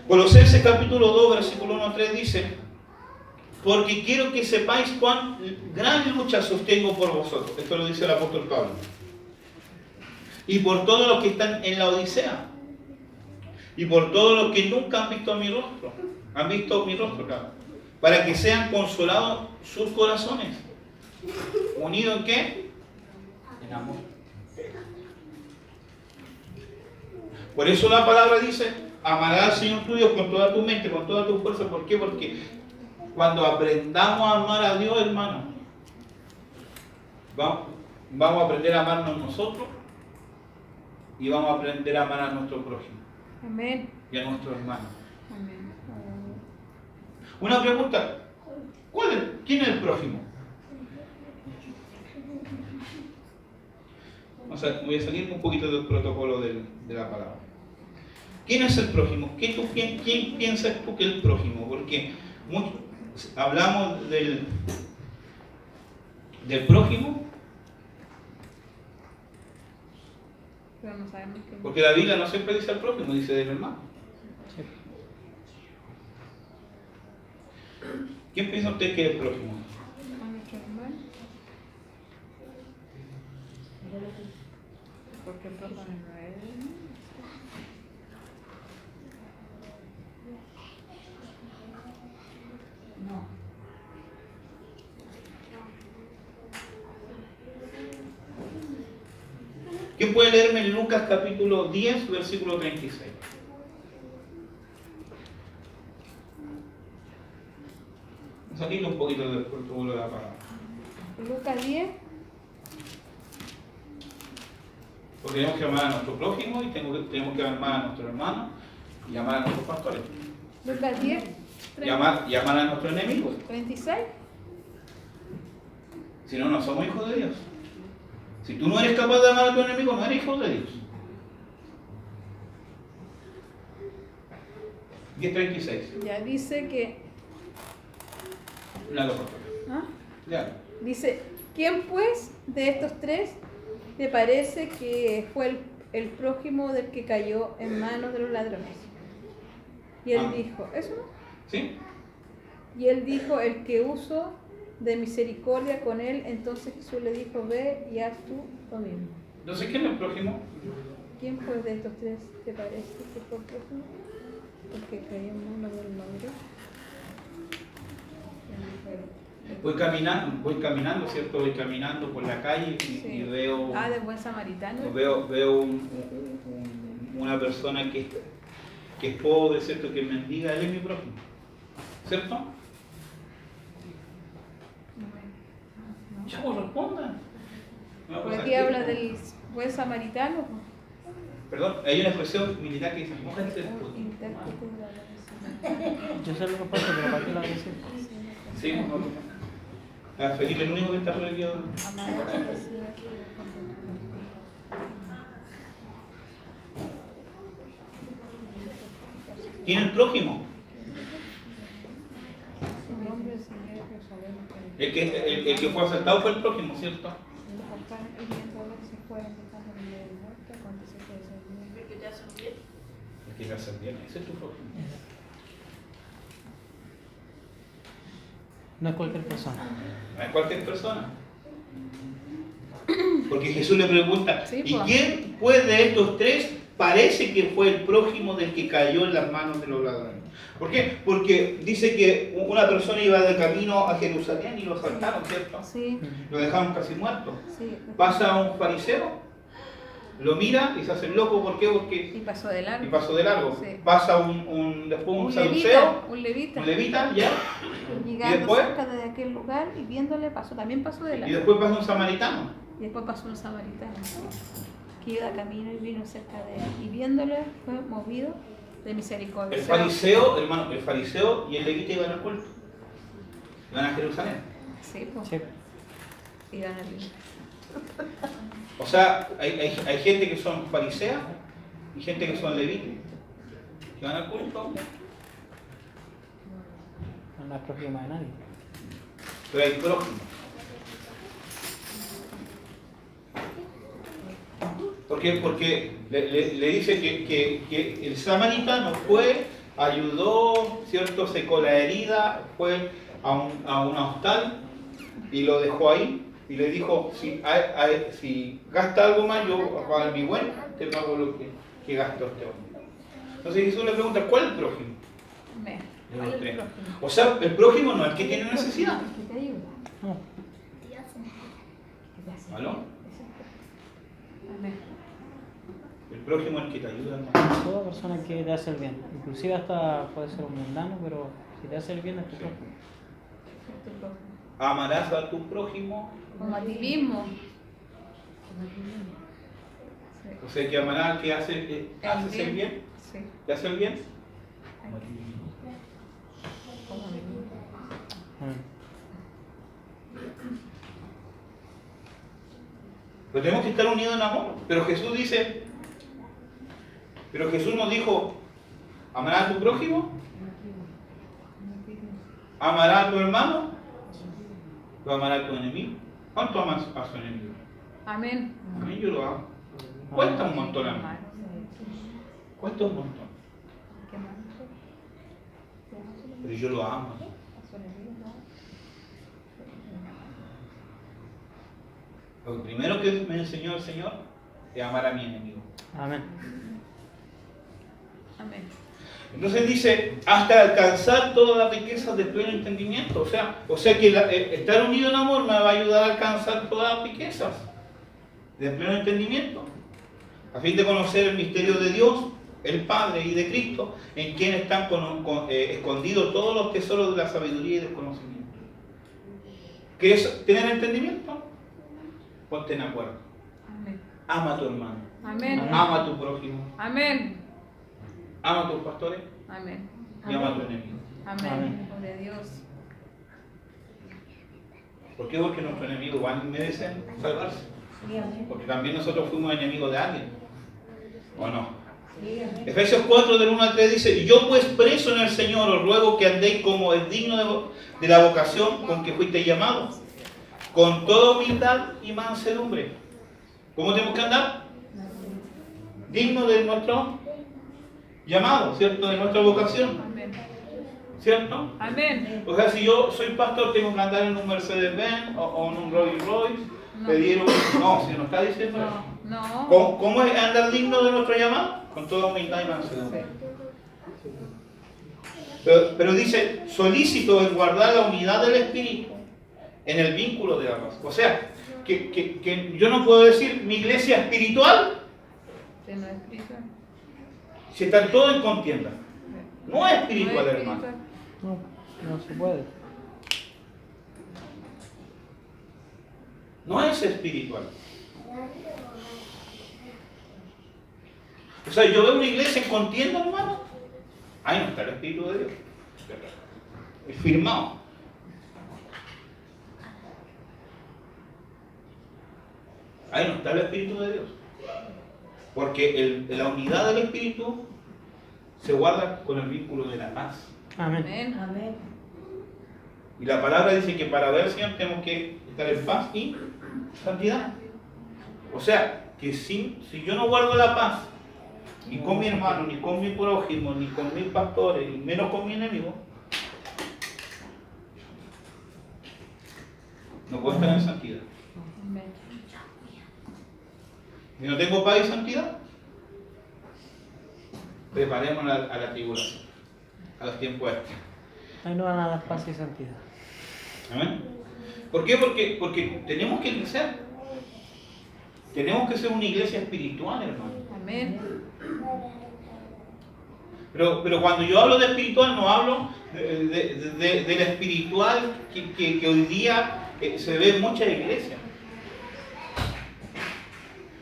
Colosenses capítulo 2, versículo 1 a 3 dice: porque quiero que sepáis cuán gran lucha sostengo por vosotros. Esto lo dice el apóstol Pablo. Y por todos los que están en la Odisea. Y por todos los que nunca han visto mi rostro. Han visto mi rostro, claro. Para que sean consolados sus corazones. ¿Unidos en qué? En amor. Por eso la palabra dice: amarás al Señor tu Dios con toda tu mente, con toda tu fuerza. ¿Por qué? Porque cuando aprendamos a amar a Dios, hermano, vamos a aprender a amarnos nosotros y vamos a aprender a amar a nuestro prójimo Amén. y a nuestros hermanos. Amén. Una pregunta, ¿quién es el prójimo? Voy a salirme un poquito del protocolo de la palabra. ¿Quién es el prójimo? ¿Quién piensas tú que es el prójimo? Porque hablamos del prójimo, Pero no sabemos qué. porque la Biblia no siempre dice al prójimo, dice del hermano. Sí. ¿Quién piensa usted que es el prójimo? A nuestro hermano. Porque el prójimo no es. No. ¿Quién puede leerme en Lucas capítulo 10, versículo 36? Salirle un poquito del protocolo de la palabra. Lucas 10. Porque tenemos que amar a nuestro prójimo y tenemos que amar a nuestros hermanos y amar a nuestros pastores. Lucas 10. Y amar a nuestros enemigos. 36. Si no, no somos hijos de Dios. Si tú no eres capaz de amar a tu enemigo, no eres hijo de Dios. 10:36. Ya dice que. Una cosa. ¿Ah? Ya. Dice, ¿quién pues de estos tres te parece que fue el prójimo del que cayó en manos de los ladrones? Y él dijo, ¿eso no? ¿Sí? Y él dijo, el que uso de misericordia con él. Entonces Jesús le dijo, ve y haz tú lo mismo. Entonces, ¿quién es el prójimo? ¿Quién pues de estos tres te parece que fue el prójimo? Porque cayó en manos de los ladrones. Voy caminando, ¿cierto? Voy caminando por la calle y veo, de buen samaritano. veo una persona que es pobre, ¿cierto? Que mendiga, él es mi prójimo, ¿cierto? Ya pues respondan. No, Por pues, aquí habla del buen samaritano. Perdón, hay una expresión militar que dice, mójense el puto. Intérprete de la oración. Yo sé lo que pasa, pero ¿para qué lo voy a decir? Sí, no. Felipe, el único que está prohibido. ¿Quién es el prójimo? El que fue asaltado fue el prójimo, ¿cierto? El que te hace bien, ese es tu prójimo. No es cualquier persona. No es cualquier persona. Porque Jesús le pregunta, Sí, ¿y pues. quién pues de estos tres parece que fue el prójimo del que cayó en las manos de los ladrones? ¿Por qué? Porque dice que una persona iba de camino a Jerusalén y lo asaltaron, ¿cierto? Sí, Lo dejaron casi muerto. sí. Pasa un fariseo, lo mira y se hace loco, ¿por qué? Y pasó de largo. Y pasó de largo. Sí. Pasa después un saduceo, Un levita. un levita, ya. Llegando después? cerca de aquel lugar y viéndole también pasó de Y largo. después pasa un samaritano. Y después pasó un samaritano que iba camino y vino cerca de él. Y viéndole fue movido de misericordia. El fariseo, hermano, el fariseo y el levita iban al culto. Iban a Jerusalén. Sí, pues. Sí. Iban al O sea, hay gente que son fariseas y gente que son levitas. Que van al culto, No es prójima de nadie. pero hay prójimos. ¿Por qué? Porque le dice que el samaritano fue, ayudó, ¿cierto? Secó la herida, fue a un hostal y lo dejó ahí y le dijo, si gasta algo más, yo a pagar mi buen, te pago lo que gastó este hombre. Entonces Jesús le pregunta, ¿cuál es el prójimo? Amén. De ¿Cuál los es el tres. prójimo? O sea, el prójimo no es el que tiene necesidad. El que te ayuda. No. ¿Aló? Amén. El prójimo es el que te ayuda, hermano. Toda persona que te hace el bien. Inclusive hasta puede ser un mundano, pero si te hace el bien es tu prójimo. Es tu prójimo. Amarás a tu prójimo Como a ti mismo. O sea, que amará al que hace el bien. Sí. ¿Que hace el bien? Como a mí. Amén. Pero tenemos que estar unidos en amor. Pero Jesús nos dijo, ¿amarás a tu prójimo? ¿Amarás a tu hermano? ¿O amarás a tu enemigo? ¿Cuánto amas a su enemigo? Amén. A mí yo lo amo. Cuesta un montón a mí. Cuesta un montón. ¿Qué más? Pero yo lo amo. Lo primero que me enseñó el Señor es amar a mi enemigo. Amén. Amén. Entonces dice, hasta alcanzar todas las riquezas del pleno entendimiento. O sea que estar unido en amor me va a ayudar a alcanzar todas las riquezas del pleno entendimiento. A fin de conocer el misterio de Dios, el Padre y de Cristo, en quien están escondidos todos los tesoros de la sabiduría y del conocimiento. ¿Quieres tener entendimiento? Ponte en acuerdo. Amén. Ama a tu hermano. Amén. Ama a tu prójimo. Amén. Ama a tus pastores Amén. y ama a tu enemigo. Amén. Gloria a Dios. ¿Por qué? Porque nuestros enemigos merecen salvarse. Porque también nosotros fuimos enemigos de alguien. ¿O no? Efesios 4 del 1 al 3 dice, y yo pues preso en el Señor os ruego que andéis como es digno de la vocación con que fuisteis llamados, con toda humildad y mansedumbre. ¿Cómo tenemos que andar? Digno de nuestro llamado, ¿cierto? De nuestra vocación, Amén. ¿cierto? Amén. O sea, si yo soy pastor, tengo que andar en un Mercedes-Benz o en un Rolls-Royce, No. pedir un... No, si no está diciendo eso. No. ¿Cómo es andar digno de nuestro llamado? Con toda humildad y mansedumbre. Pero dice, solícito en guardar la unidad del Espíritu en el vínculo de la paz. O sea, que yo no puedo decir mi iglesia espiritual Que no es espiritual. si están todos en contienda. No es espiritual, No es hermano. espiritual. No se puede. No es espiritual. O sea, yo veo una iglesia en contienda, hermano. Ahí no está el Espíritu de Dios. Es firmado. Ahí no está el Espíritu de Dios. Porque la unidad del Espíritu se guarda con el vínculo de la paz. Amén. Amén. Y la palabra dice que para ver al Señor tenemos que estar en paz y santidad. O sea, que si yo no guardo la paz, ni con mi hermano, ni con mi prójimo, ni con mis pastores, ni menos con mi enemigo, no puedo estar en santidad. Amén. Si no tengo paz y santidad, preparémonos a la tribulación, a los tiempos estos. Ahí no van a dar paz y santidad. ¿Amén? ¿Por qué? Porque tenemos que crecer. Tenemos que ser una iglesia espiritual, hermano. Amén. Pero cuando yo hablo de espiritual, no hablo del espiritual que hoy día se ve en muchas iglesias.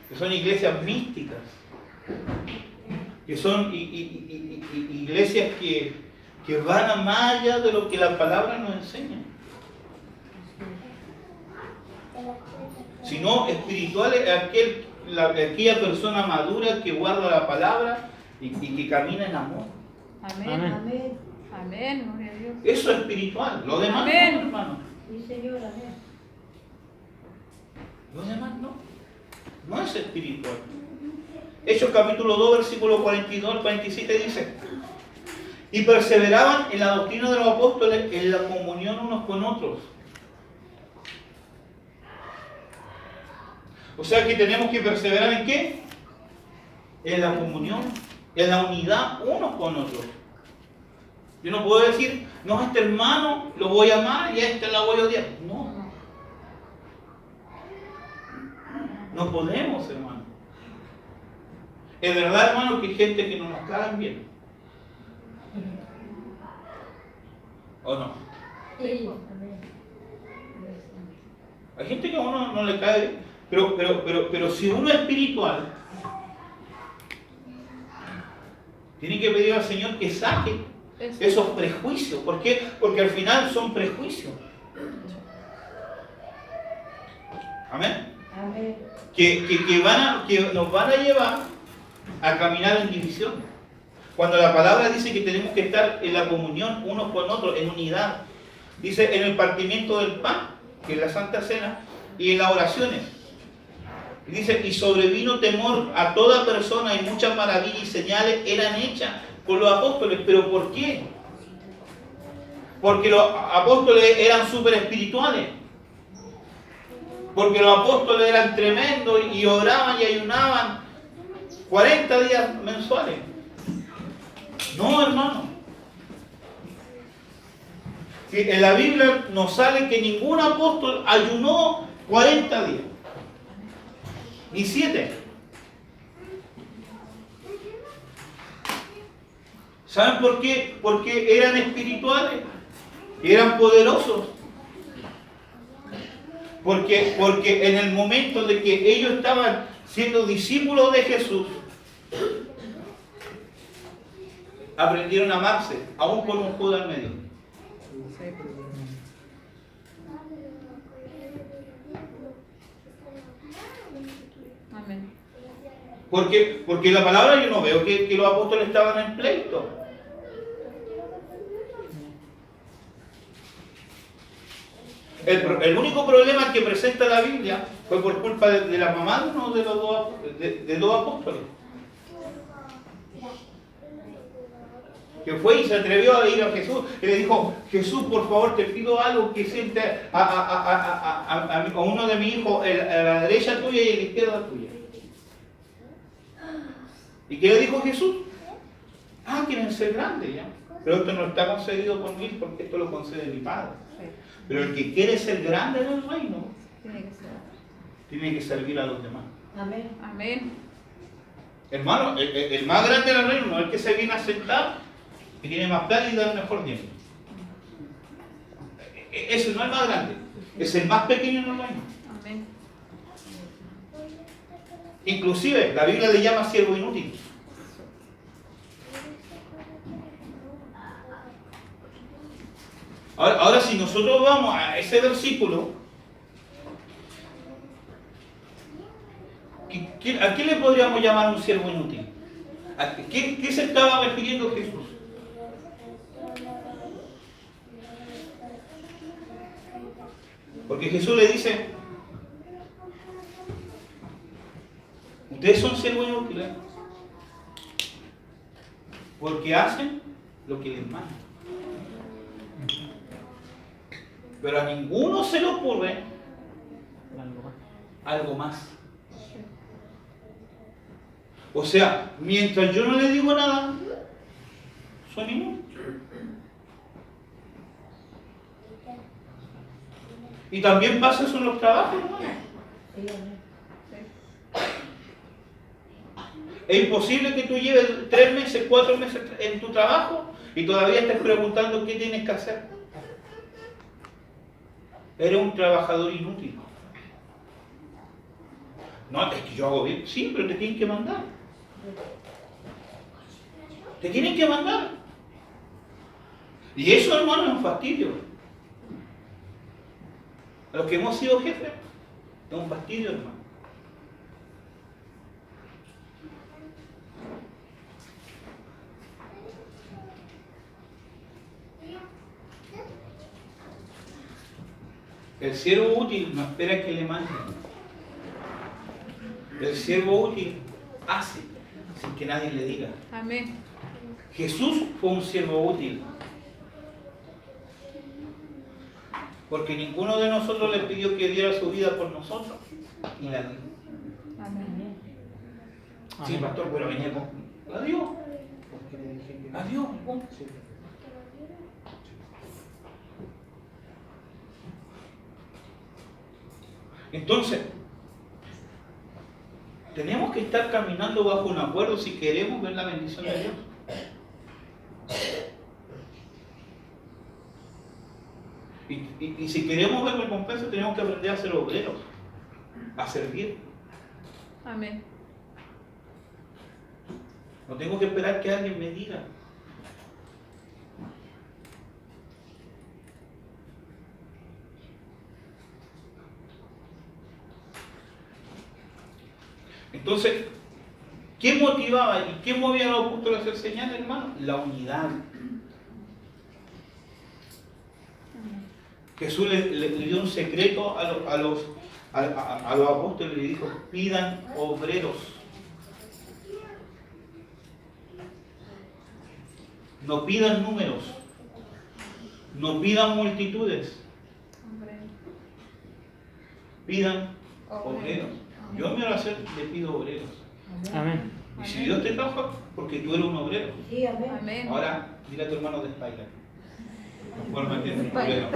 Que son iglesias místicas. Que son iglesias que van a más allá de lo que la palabra nos enseña. Sino espiritual es aquella persona madura que guarda la palabra y que camina en amor. Amén. Amén. Amén. Gloria a Dios. Eso es espiritual. Lo demás Amén. no, hermano. Sí, Señor, amén. Lo demás no. No es espiritual. Hechos capítulo 2, versículo 42 al 47 dice: y perseveraban en la doctrina de los apóstoles, en la comunión unos con otros. O sea que tenemos que perseverar ¿en qué? En la comunión, en la unidad unos con otros. Yo no puedo decir, no, a este hermano lo voy a amar y a este la voy a odiar. No. No podemos, hermano. Es verdad, hermano, que hay gente que no nos cae bien. ¿O no? Sí, amén. Hay gente que a uno no le cae bien, Pero si uno es espiritual, tiene que pedir al Señor que saque esos prejuicios. ¿Por qué? Porque al final son prejuicios. Amén. Amén. Que nos van a llevar a caminar en división. Cuando la palabra dice que tenemos que estar en la comunión unos con otros, en unidad. Dice en el partimiento del pan, que es la Santa Cena, y en las oraciones. Y dice, y sobrevino temor a toda persona y muchas maravillas y señales eran hechas por los apóstoles. ¿Pero por qué? Porque los apóstoles eran súper espirituales. Porque los apóstoles eran tremendos y oraban y ayunaban 40 días mensuales. No, hermano. Si en la Biblia nos sale que ningún apóstol ayunó 40 días. Ni 7. ¿Saben por qué? Porque eran espirituales, eran poderosos. Porque en el momento de que ellos estaban siendo discípulos de Jesús, aprendieron a amarse, aún con un Judas al medio. Amén. Porque la palabra yo no veo que los apóstoles estaban en pleito. El único problema que presenta la Biblia fue por culpa de la mamá de uno de los dos apóstoles. Que fue y se atrevió a ir a Jesús y le dijo, Jesús, por favor, te pido algo, que siente a uno de mis hijos a la derecha tuya y a la izquierda tuya. ¿Y qué le dijo Jesús? Quieren ser grandes ya. Pero esto no está concedido por mí, porque esto lo concede mi Padre. Pero el que quiere ser grande en el reino tiene que servir a los demás. Amén. Amén. Hermano, el más grande en el reino no es el que se viene a sentar, que tiene más plata y da el mejor dinero. Ese no es el más grande, es el más pequeño en el reino. Amén. Inclusive la Biblia le llama siervo inútil. Ahora si nosotros vamos a ese versículo, ¿a qué le podríamos llamar un siervo inútil? ¿A qué se estaba refiriendo Jesús? Porque Jesús le dice, ustedes son siervos inútiles porque hacen lo que les mandan. Pero a ninguno se le ocurre algo más. O sea, mientras yo no le digo nada, son inútiles. Y también pasa eso en los trabajos, ¿no? Es imposible que tú lleves 3 meses, 4 meses en tu trabajo y todavía estés preguntando qué tienes que hacer. Eres un trabajador inútil. No, es que yo hago bien. Sí, pero te tienen que mandar. Te tienen que mandar. Y eso, hermano, es un fastidio. A los que hemos sido jefes, es un fastidio, hermano. El siervo útil no espera que le manden. El siervo útil hace sin que nadie le diga. Amén. Jesús fue un siervo útil. Porque ninguno de nosotros le pidió que diera su vida por nosotros. Y la dio. Amén. Sí, pastor, pero venía con... La dio. La dio. Entonces, tenemos que estar caminando bajo un acuerdo si queremos ver la bendición de Dios. Y si queremos ver recompensa, tenemos que aprender a ser obreros. a servir. Amén. No tengo que esperar que alguien me diga. Entonces, ¿qué motivaba y qué movía a los apóstoles a hacer señales, hermano? La unidad. Jesús le dio un secreto a los apóstoles y le dijo: pidan obreros. No pidan números. No pidan multitudes. Pidan obreros. Yo en mi oración le pido obreros. Amén. Y si Dios te trabaja, porque tú eres un obrero. Sí, amén. Amén. Ahora, dile a tu hermano de espalda. Fórmate en un obrero.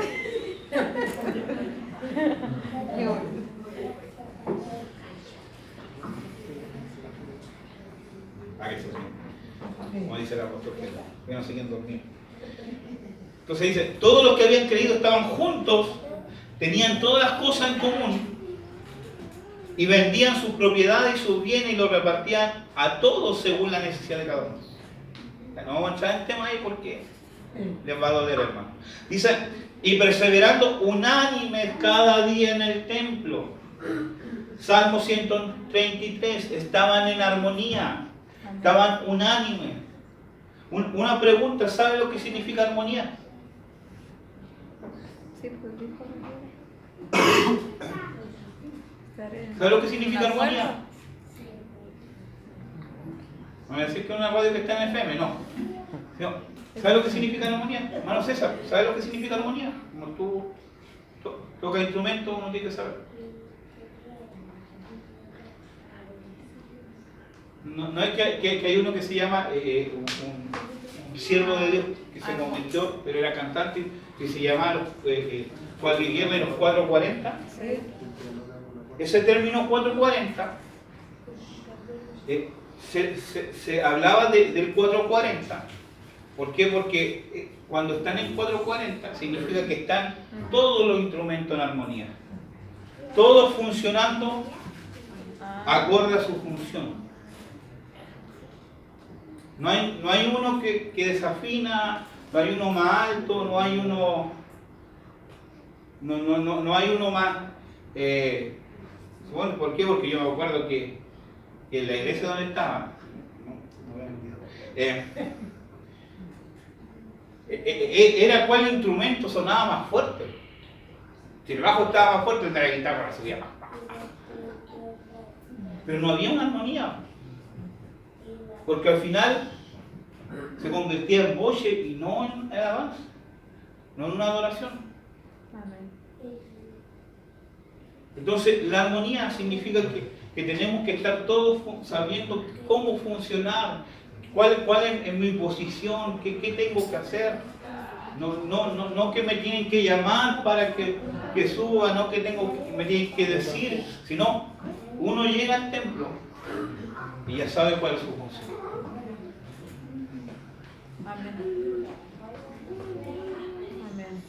A que se sienta. Como dice el apóstol Pedro, que no siguen dormidos. Entonces dice, todos los que habían creído estaban juntos, tenían todas las cosas en común y vendían sus propiedades y sus bienes y los repartían a todos según la necesidad de cada uno. No vamos a entrar en tema ahí porque les va a doler, hermano. Dice, y perseverando unánimes cada día en el templo. Salmo 133, estaban en armonía, estaban unánimes. Una pregunta, ¿sabe lo que significa armonía? Sí, pues dijo. ¿Sabe lo que significa armonía? No voy a decir que es una radio que está en FM, no. ¿Sabe lo que significa armonía? Hermano César, ¿sabe lo que significa armonía? Como tú tocas instrumentos, uno tiene que saber. No es que hay uno que se llama un siervo de Dios que se convirtió, pero era cantante, que se llamaba Juan Guillermo de los 440. Sí. Ese término 440 se hablaba del 440. ¿Por qué? Porque cuando están en 440 significa que están todos los instrumentos en armonía, todos funcionando acorde a su función. No hay uno que desafina, no hay uno más alto, no hay uno más. Bueno, ¿por qué? Porque yo me acuerdo que en la iglesia donde estaba, era cuál instrumento sonaba más fuerte. Si el bajo estaba más fuerte, la guitarra subía más. Pero no había una armonía. Porque al final se convertía en boche y no en alabanza, no en una adoración. Amén. Entonces, la armonía significa que tenemos que estar todos sabiendo cómo funcionar, cuál es mi posición, qué tengo que hacer. No que me tienen que llamar para que suba, no que me tienen que decir, sino uno llega al templo y ya sabe cuál es su función. Amén. Amén.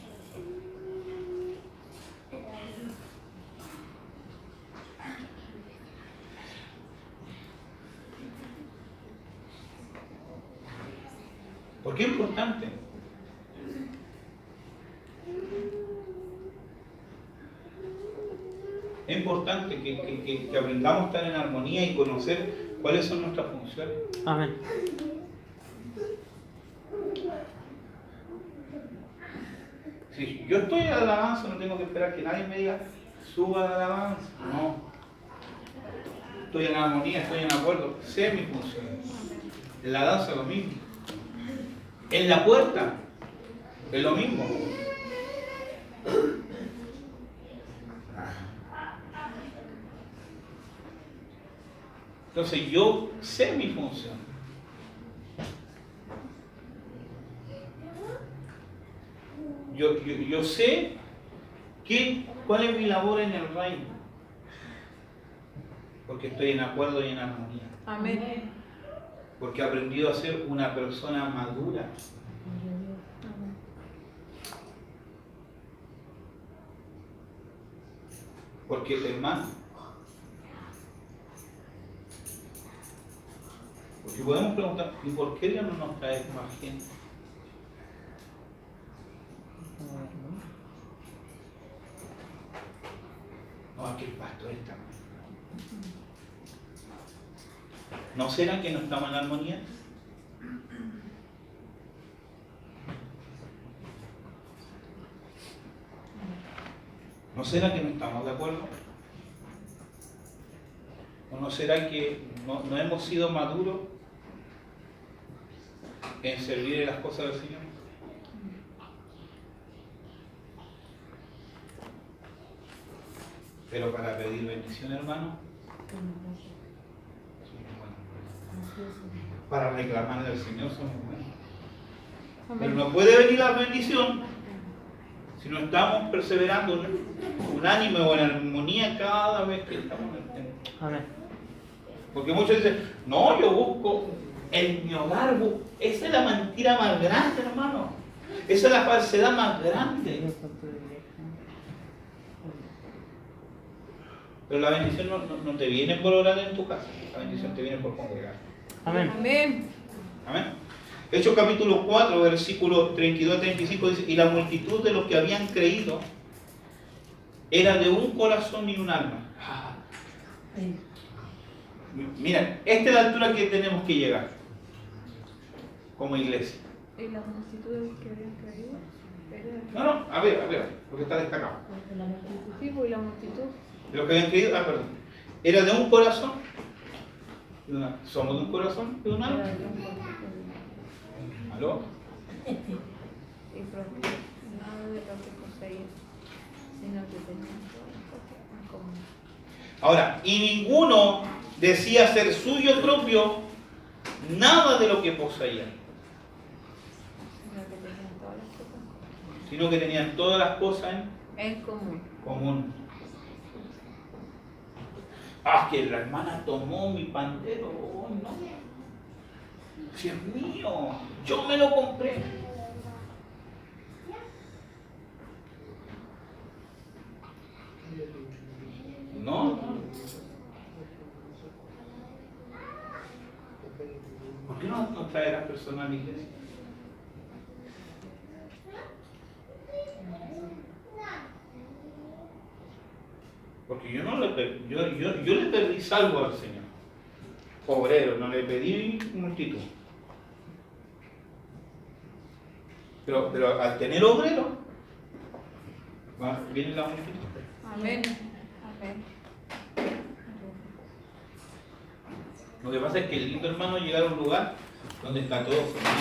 ¿Por qué es importante? Es importante que aprendamos a estar en armonía y conocer cuáles son nuestras funciones. Amén. Si yo estoy en alabanza, no tengo que esperar que nadie me diga, suba la alabanza. No. Estoy en armonía, estoy en acuerdo. Sé mi función. En la danza lo mismo. En la puerta es lo mismo. Entonces yo sé mi función. Yo sé cuál es mi labor en el reino. Porque estoy en acuerdo y en armonía. Amén. Porque he aprendido a ser una persona madura. Porque, hermano, Porque podemos preguntar, ¿y por qué Dios no nos trae más gente? No, aquí el pastor está mal. ¿No será que no estamos en armonía? ¿No será que no estamos de acuerdo? ¿O no será que no hemos sido maduros en servir en las cosas del Señor? Pero para pedir bendición, hermano, somos buenos. Para reclamar del Señor somos buenos. Pero no puede venir la bendición si no estamos perseverando unánime o en armonía cada vez que estamos en el templo. Amén. Porque muchos dicen, no, yo busco en mi hogar. Esa es la mentira más grande, hermano. Esa es la falsedad más grande. Pero la bendición no te viene por orar en tu casa. La bendición te viene por congregar. Amén. Amén. Amén. Hechos capítulo 4, versículos 32 a 35 dice, y la multitud de los que habían creído era de un corazón y un alma. Mira, esta es la altura que tenemos que llegar como iglesia. ¿Y la multitud de los que habían creído? No, a ver, porque está destacado. Sí, pues la multitud. De los que habían creído, perdón. Era de un corazón. Somos de un corazón y de un alma. ¿Aló? Y propio, nada de lo que poseían, sino que tenían todas las cosas en común. Ahora, y ninguno decía ser suyo propio nada de lo que poseía, Sino que tenían todas las cosas sino que tenían todas las cosas en común. en común. Que la hermana tomó mi pandero. Oh, no. Si es mío, yo me lo compré. No. ¿Por qué no traer a las personas a la iglesia? Porque yo le pedí salvo al Señor. Obrero, no le pedí multitud. Pero al tener obrero, viene la multitud. Amén. Amén. Lo que pasa es que el lindo, hermano, es llegar a un lugar donde está todo formado.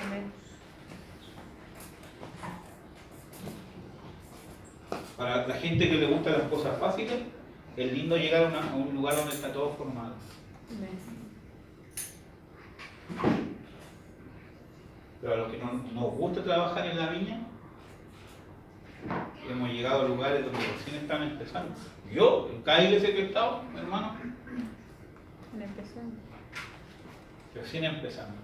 Amén. Para la gente que le gustan las cosas fáciles, es lindo llegar a un lugar donde está todo formado. Amén. Pero a los que no nos gusta trabajar en la viña, hemos llegado a lugares donde recién están empezando. Yo, en cada iglesia que he estado, hermano, Empezando. recién empezando.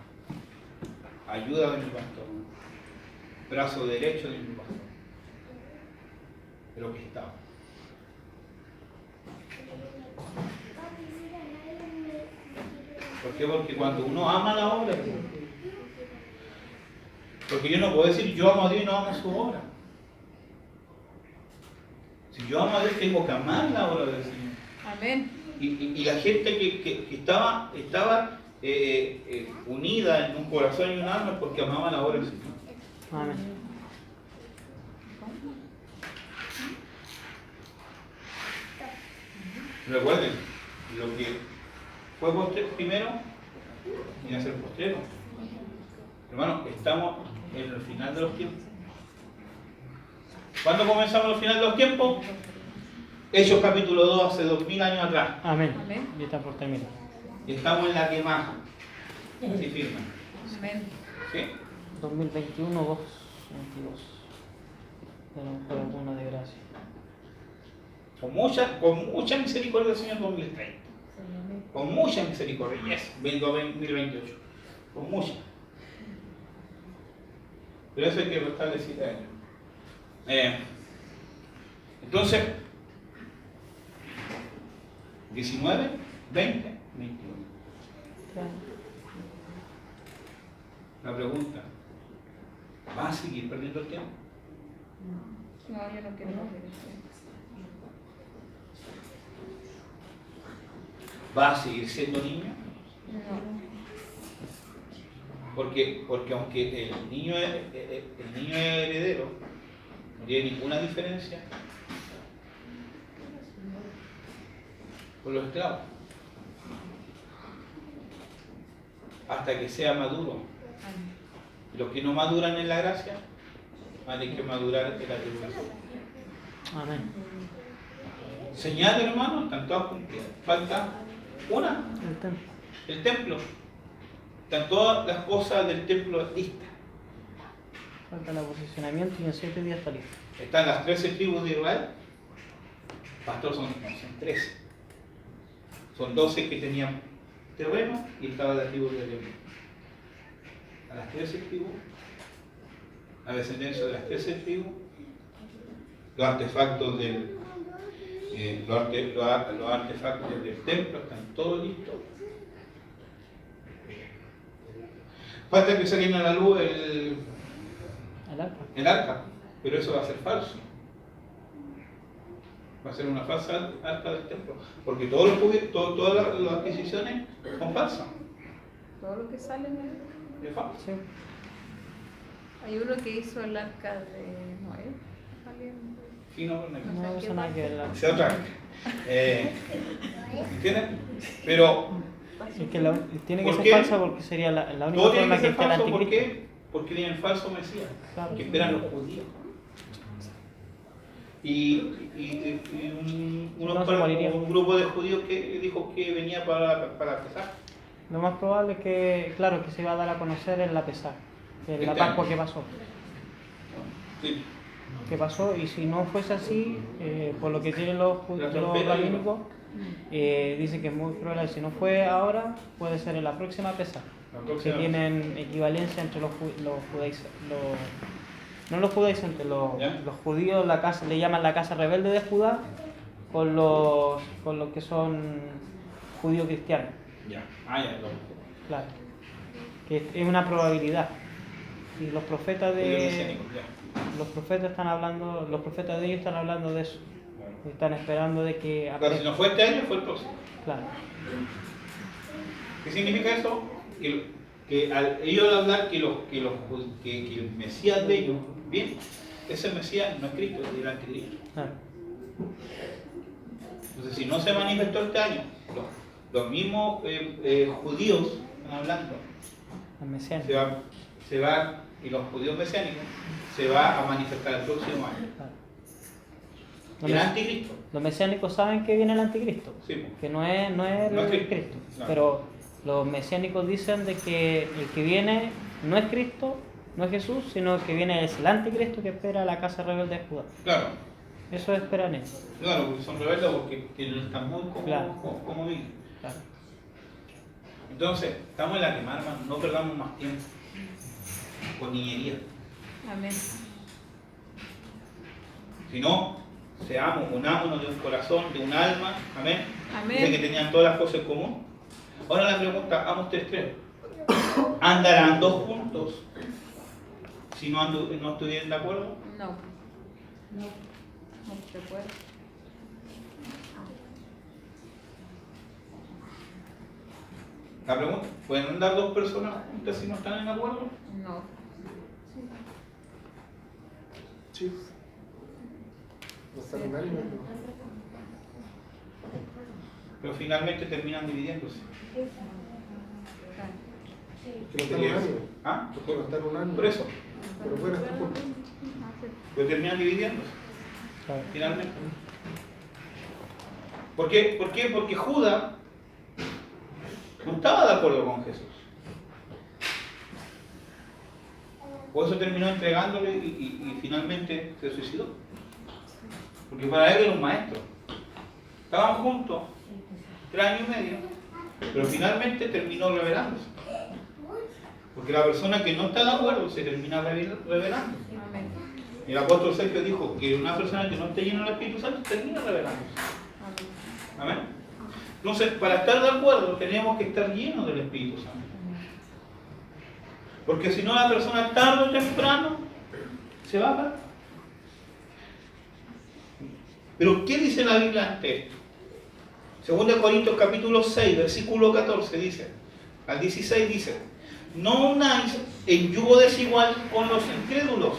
Ayuda de mi pastor. Brazo derecho de mi pastor. De lo que estaba. ¿Por qué? Porque cuando uno ama la obra, porque yo no puedo decir yo amo a Dios y no amo su obra. Si yo amo a Dios, tengo que amar la obra del Señor. Amén. Y la gente que estaba unida en un corazón y un alma porque amaba la obra del Señor. Amén. Recuerden, lo que fue primero viene a ser postrero. Hermano, estamos en el final de los tiempos. ¿Cuándo comenzamos el final de los tiempos? Hechos capítulo 2, hace 2000 años atrás. Amén. Amén. Y está por terminar. Y estamos en la que más. Así firma. Amén. ¿Sí? 2021, 222. Tenemos por alguna desgracia. Con mucha misericordia del Señor 2030. Con mucha misericordia. Yes, 2028. Con mucha. Pero eso hay que restarle 7 años. Entonces, 19, 20, 21. La pregunta, ¿vas a seguir perdiendo el tiempo? No, yo no quiero perder el tiempo. ¿Vas a seguir siendo niño? No. Porque aunque el niño es heredero, no tiene ninguna diferencia con los esclavos. Hasta que sea maduro. Y los que no maduran en la gracia van a tener que madurar en la tribulación. Amén. Señales, hermanos, están todas cumplidas. Falta una, El templo. el templo. Están todas las cosas del templo listas. Falta el posicionamiento y en 7 días está listo. Están las 13 tribus de Israel. Pastor, son 13. Son 12 que tenían terreno y estaba la tribu de León. A las 13 tribus, la descendencia de las 13 tribus, los artefactos los artefactos del templo están todos listos. Falta que salga a la luz El arca. el arca, pero eso va a ser falso. Va a ser una falsa arca del templo, porque todas las adquisiciones son falsas. Todo lo que sale de... Es falso. Sí. Hay uno que hizo el arca de Noé. Alguien- Sí, no, no, No usa nada que ver la... es otra. ¿Entienden? Pero Es que tiene que ¿Por ser qué? falsa porque sería la única todo tiene forma que que ser esté el falso. ¿Por anticristo. qué? Porque tienen falso Mesías, Claro. que esperan los judíos. Y No se moriría. un grupo de judíos que dijo que venía para pesar. Lo más probable es que, claro, que se va a dar a conocer en la Pesaj, en la Este Pascua año. que pasó. Sí. Que pasó, y si no fuese así, por lo que tienen los La trompeta, rabínicos, dice que es muy probable, si no fue ahora, puede ser en la próxima Pesaj, La que próxima- tienen equivalencia entre los judaizantes, no los judaizantes, ¿Ya? los judíos la casa, le llaman la casa rebelde de Judá, con los que son judíos cristianos, Ya. Ah, ya, claro, que es una probabilidad. Y los profetas judíos de mesiánicos, ya. los profetas de ellos están hablando de eso. Están esperando de que Claro, si no fue este año, fue el próximo. Claro. ¿Qué significa eso? Que al ellos hablar que el Mesías de ellos, bien, ese Mesías no es Cristo, es el anticristo. Claro. Entonces, si no se manifestó este año, los mismos judíos están hablando, El mesiánico. se va, y los judíos mesiánicos, se va a manifestar el próximo año. Claro. El anticristo. Los mesiánicos saben que viene el anticristo, Sí, pues. que no es No es el Cristo. Cristo. Claro. Pero los mesiánicos dicen de que el que viene no es Cristo, no es Jesús, sino que viene es el anticristo que espera la casa rebelde de Judá. Claro, Eso esperan ellos. claro, porque son rebeldes porque no están muy Claro. como viven. Claro. Entonces, estamos en la quemada, hermano, no perdamos más tiempo con niñería. Amén. Si no, unámonos de un corazón, de un alma, amén. Amén. Dice que tenían todas las cosas en común. Ahora la pregunta, amos ustedes ¿andarán dos juntos si no estuvieran de acuerdo? No. No se puede. La pregunta, ¿pueden andar dos personas juntas si no están en acuerdo? No. Sí. No está unánime, Pero finalmente terminan dividiéndose. que no están unánime. ¿Ah? Porque no están unánime. Por eso, Pero bueno, está juntos. pero terminan dividiéndose. Claro. Finalmente. ¿Por qué? Porque Judas no estaba de acuerdo con Jesús. Por eso terminó entregándole y finalmente se suicidó. Porque para él era un maestro. Estaban juntos 3 años y medio, pero finalmente terminó rebelándose. Porque la persona que no está de acuerdo se termina rebelando. Amén. Y el apóstol Sergio dijo que una persona que no esté llena del Espíritu Santo termina rebelándose. Amén. Amén. Entonces, para estar de acuerdo, tenemos que estar llenos del Espíritu Santo. Porque si no, la persona tarde o temprano se va a parar. Pero ¿qué dice la Biblia ante esto? 2 Corintios capítulo 6, versículo 14 dice, al 16 dice, no unáis en yugo desigual con los incrédulos.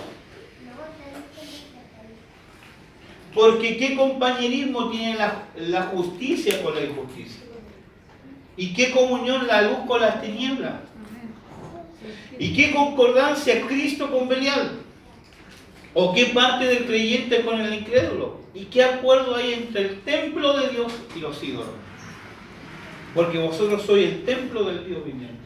Porque ¿qué compañerismo tiene la justicia con la injusticia? ¿Y qué comunión la luz con las tinieblas? ¿Y qué concordancia Cristo con Belial? ¿O qué parte del creyente con el incrédulo? ¿Y qué acuerdo hay entre el templo de Dios y los ídolos? Porque vosotros sois el templo del Dios viviente.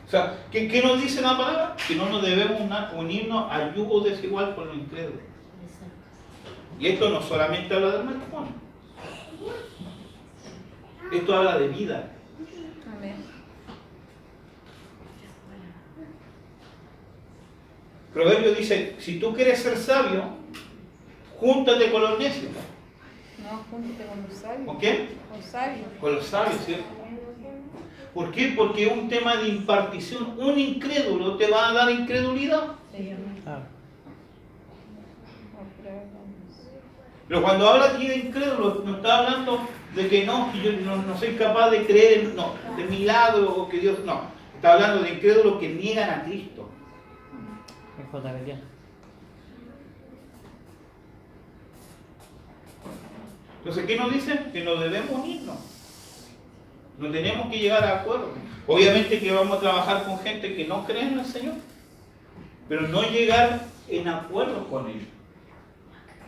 O sea, ¿qué nos dice la palabra? Que no nos debemos unirnos a yugo desigual con los incrédulos. Y esto no solamente habla del matrimonio. Esto habla de vida. Amén. Proverbio dice, si tú quieres ser sabio, júntate con los necios. No, júntate con los sabios. ¿Con quién? Con sabios. Con los sabios, ¿cierto? ¿Por qué? Porque es un tema de impartición. Un incrédulo te va a dar incredulidad. Sí, Claro. Pero cuando habla aquí de incrédulo, no está hablando de que no, que yo no soy capaz de creer, no, de milagro o que Dios, no. Está hablando de incrédulos que niegan a Cristo. Hijos de Belial. Entonces, ¿qué nos dicen? Que nos debemos unirnos. No tenemos que llegar a acuerdo. Obviamente que vamos a trabajar con gente que no cree en el Señor, pero no llegar en acuerdo con ellos.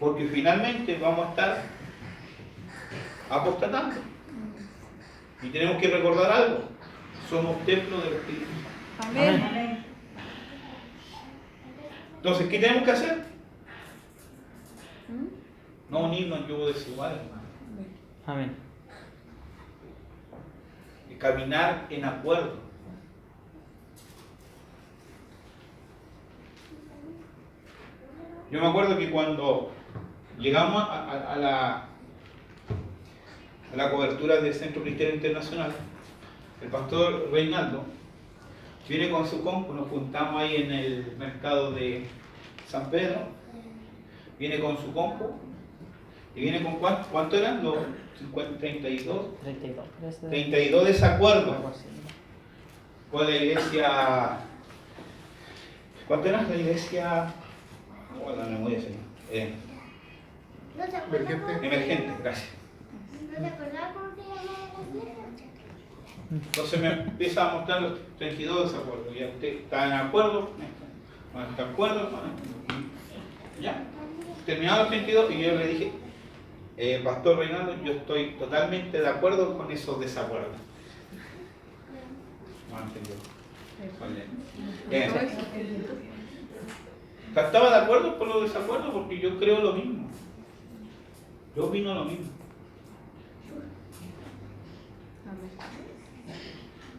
Porque finalmente vamos a estar apostatando. Y tenemos que recordar algo. Somos templo del Espíritu. Amén. Entonces, ¿qué tenemos que hacer? ¿Mm? No unirnos en yugo desigual, hermano. Amén. Y caminar en acuerdo. Yo me acuerdo que cuando llegamos a la cobertura del Centro Cristiano Internacional, el pastor Reinaldo viene con su compu, nos juntamos ahí en el mercado de San Pedro, viene con su compu y viene con ¿cuánto eran? Los 50, 32 32. 32 desacuerdos con la iglesia. ¿Cuánto era la iglesia? Bueno, la memoria, señor. ¿No te acuerdas Emergente. cómo- Emergente, gracias. ¿No te acuerdas cómo se llamaba la iglesia? Entonces me empieza a mostrar los 32 desacuerdos. ¿Ya usted está en acuerdo? Bueno, ¿está de acuerdo? Bueno, ya. Terminaron los 32 y yo le dije, Pastor Reinaldo, yo estoy totalmente de acuerdo con esos desacuerdos. No entendió. Estaba de acuerdo con los desacuerdos porque yo creo lo mismo. Yo opino lo mismo. Amén.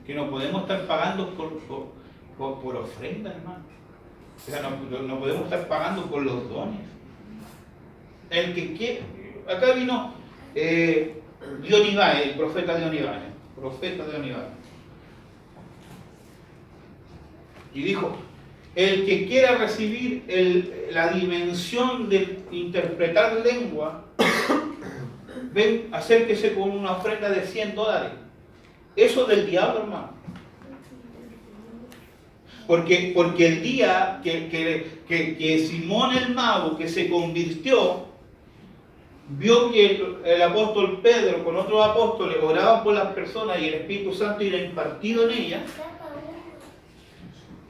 Que no podemos estar pagando por ofrenda, hermano. O sea, no podemos estar pagando por los dones. El que quiere, acá vino Dionibay, el profeta Dionibay, y dijo, el que quiera recibir la dimensión de interpretar lengua, ven, acérquese con una ofrenda de $100. Eso es del diablo, hermano. Porque el día que Simón el mago, que se convirtió, vio que el apóstol Pedro con otros apóstoles oraban por las personas y el Espíritu Santo era impartido en ellas,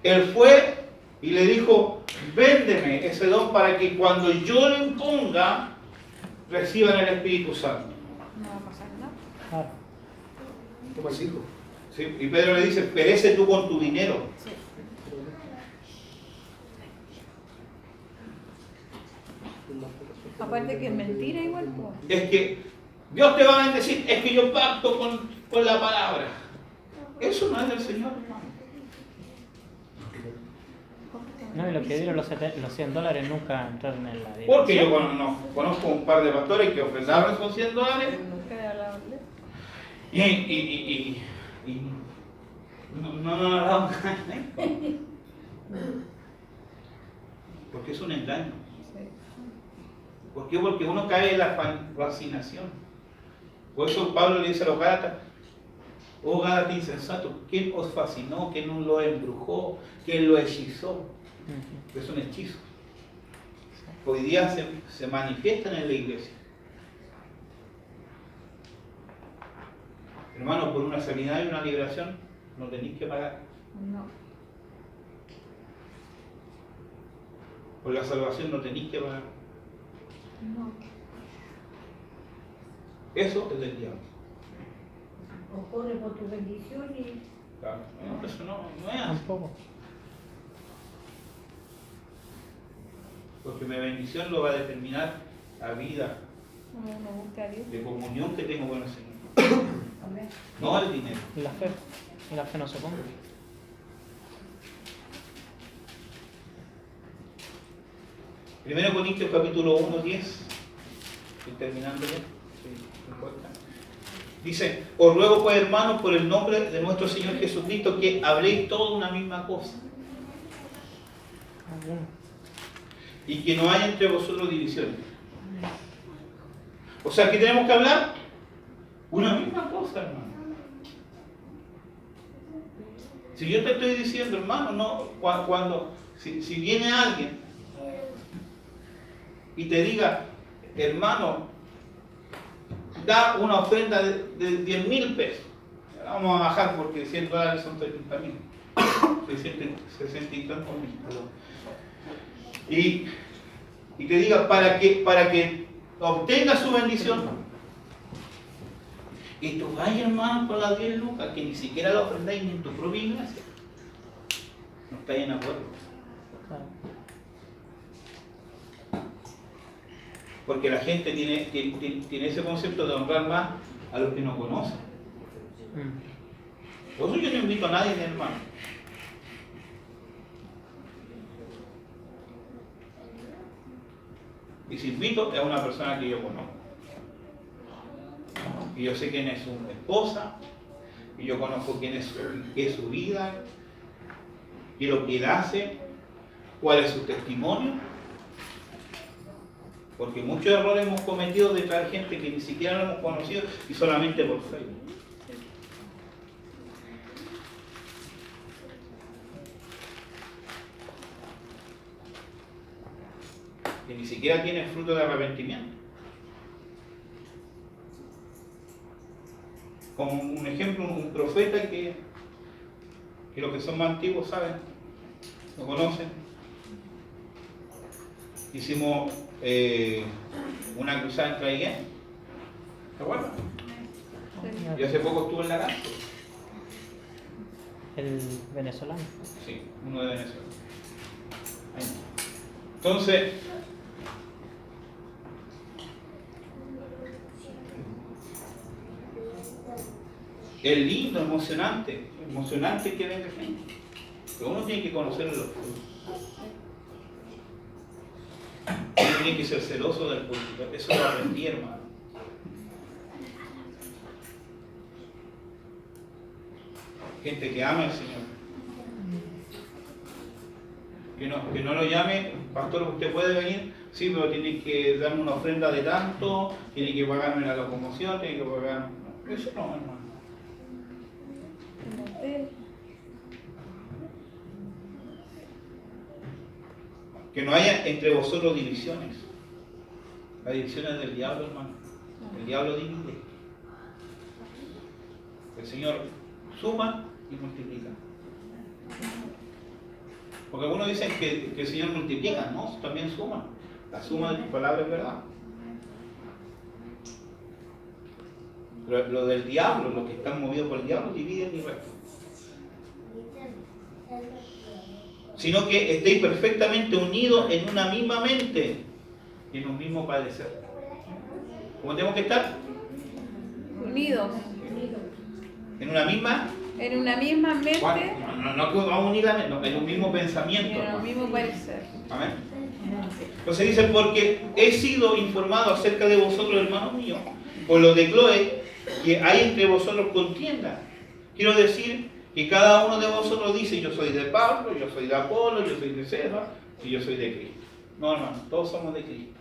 él fue y le dijo, véndeme ese don para que cuando yo lo imponga, reciban el Espíritu Santo. No va a pasar nada. Claro. Como el hijo. ¿Sí? Y Pedro le dice, perece tú con tu dinero. Sí. Aparte que es mentira igual, pues. Es que Dios te va a bendecir, es que yo pacto con la palabra. Eso no es del Señor, hermano. No, y los que dieron los $100 nunca entraron en la dirección. Porque yo conozco un par de pastores que ofrendaron esos $100 Nunca he hablado de él. y No. Porque es un engaño. ¿Por qué? Porque uno cae en la fascinación. Por eso Pablo le dice a los Gálatas: oh Gálatas insensatos, ¿quién os fascinó? ¿Quién os lo embrujó? ¿Quién lo hechizó? Es un hechizo. Hoy día se manifiestan en la iglesia. Hermano, por una sanidad y una liberación no tenéis que pagar. No. Por la salvación no tenéis que pagar. No. Eso es del diablo. O corre por tu bendición y Claro. No, eso no es así. Tampoco. Porque mi bendición lo va a determinar la vida No busca a Dios. de comunión que tengo con el Señor. amén. No el dinero. Y la fe. Y la fe no se compra. Primero Corintios capítulo 1, 10. Estoy terminando ya. Sí, no importa. Dice: os ruego pues, hermanos, por el nombre de nuestro Señor Jesucristo, que habléis toda una misma cosa, y que no haya entre vosotros divisiones. O sea, ¿qué tenemos que hablar? Una misma cosa, hermano. Si yo te estoy diciendo, hermano, no, si viene alguien y te diga: hermano, da una ofrenda de 10,000 pesos. Vamos a bajar porque $100 son 30,000. 60 y tantos mil, perdón. Y te diga para que obtenga su bendición. Y tú vayas, hermano, por las 10 lucas, que ni siquiera la ofrendáis ni en tu propia iglesia. No estáis en acuerdo. Claro. Porque la gente tiene ese concepto de honrar más a los que no conocen. Por eso yo no invito a nadie, hermano. Y si invito es a una persona que yo conozco. Y yo sé quién es su esposa, y yo conozco quién es su vida, y lo que él hace, cuál es su testimonio. Porque muchos errores hemos cometido de traer gente que ni siquiera lo hemos conocido y solamente por Facebook. Que ni siquiera tiene fruto de arrepentimiento. Como un ejemplo, un profeta que los que son más antiguos saben, lo conocen. Hicimos una cruzada en Traiguén. ¿Te acuerdas? Y hace poco estuve en la cárcel. El venezolano. Sí, uno de Venezuela. Ahí. Entonces, es lindo, emocionante que venga gente. Pero uno tiene que conocer los frutos. Uno tiene que ser celoso del fruto. Eso lo aprendí, hermano. Gente que ama al Señor. Que no lo llame: pastor, usted puede venir, sí, pero tiene que darme una ofrenda de tanto, tiene que pagarme la locomoción, tiene que pagar. No, eso no, hermano. Que no haya entre vosotros divisiones. La división es del diablo, hermano. El diablo divide. El Señor suma y multiplica. Porque algunos dicen que el Señor multiplica, no, también suma. La suma de tu palabra es verdad. Pero lo del diablo, los que están movidos por el diablo, dividen y restan. Sino que estéis perfectamente unidos en una misma mente y en un mismo padecer. ¿Cómo tenemos que estar? Unidos. En una misma. En una misma mente. No que vamos a unir la mente, no, en un mismo pensamiento. En el mismo parecer. Amén. Entonces dice: porque he sido informado acerca de vosotros, hermanos míos, por lo de Chloe, que hay entre vosotros contienda. Quiero decir que cada uno de vosotros dice, yo soy de Pablo, yo soy de Apolo, yo soy de César y yo soy de Cristo. No, hermano, todos somos de Cristo.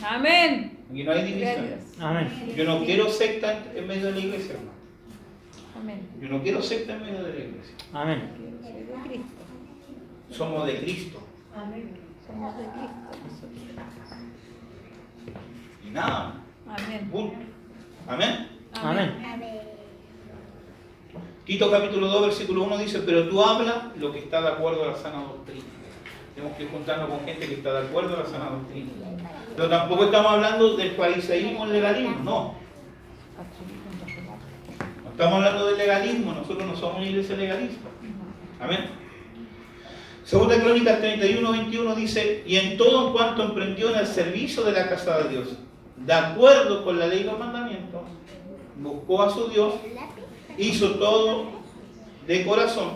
Amén. Aquí no hay división. Gracias. Amén. Yo no quiero secta en medio de la iglesia, hermano. Amén. Yo no quiero secta en medio de la iglesia. Amén. Soy de Cristo. Somos de Cristo. Amén. Somos de Cristo nosotros. Y nada. Amén. Punto. Amén. Amén. A ver. Tito capítulo 2, versículo 1 dice, pero tú hablas lo que está de acuerdo a la sana doctrina. Tenemos que juntarnos con gente que está de acuerdo a la sana doctrina. Pero tampoco estamos hablando del fariseísmo o el legalismo, no. No estamos hablando del legalismo, nosotros no somos una iglesia legalista. Amén. Segunda Crónicas 31, 21 dice, y en todo cuanto emprendió en el servicio de la casa de Dios, de acuerdo con la ley y los mandamientos, buscó a su Dios, hizo todo de corazón,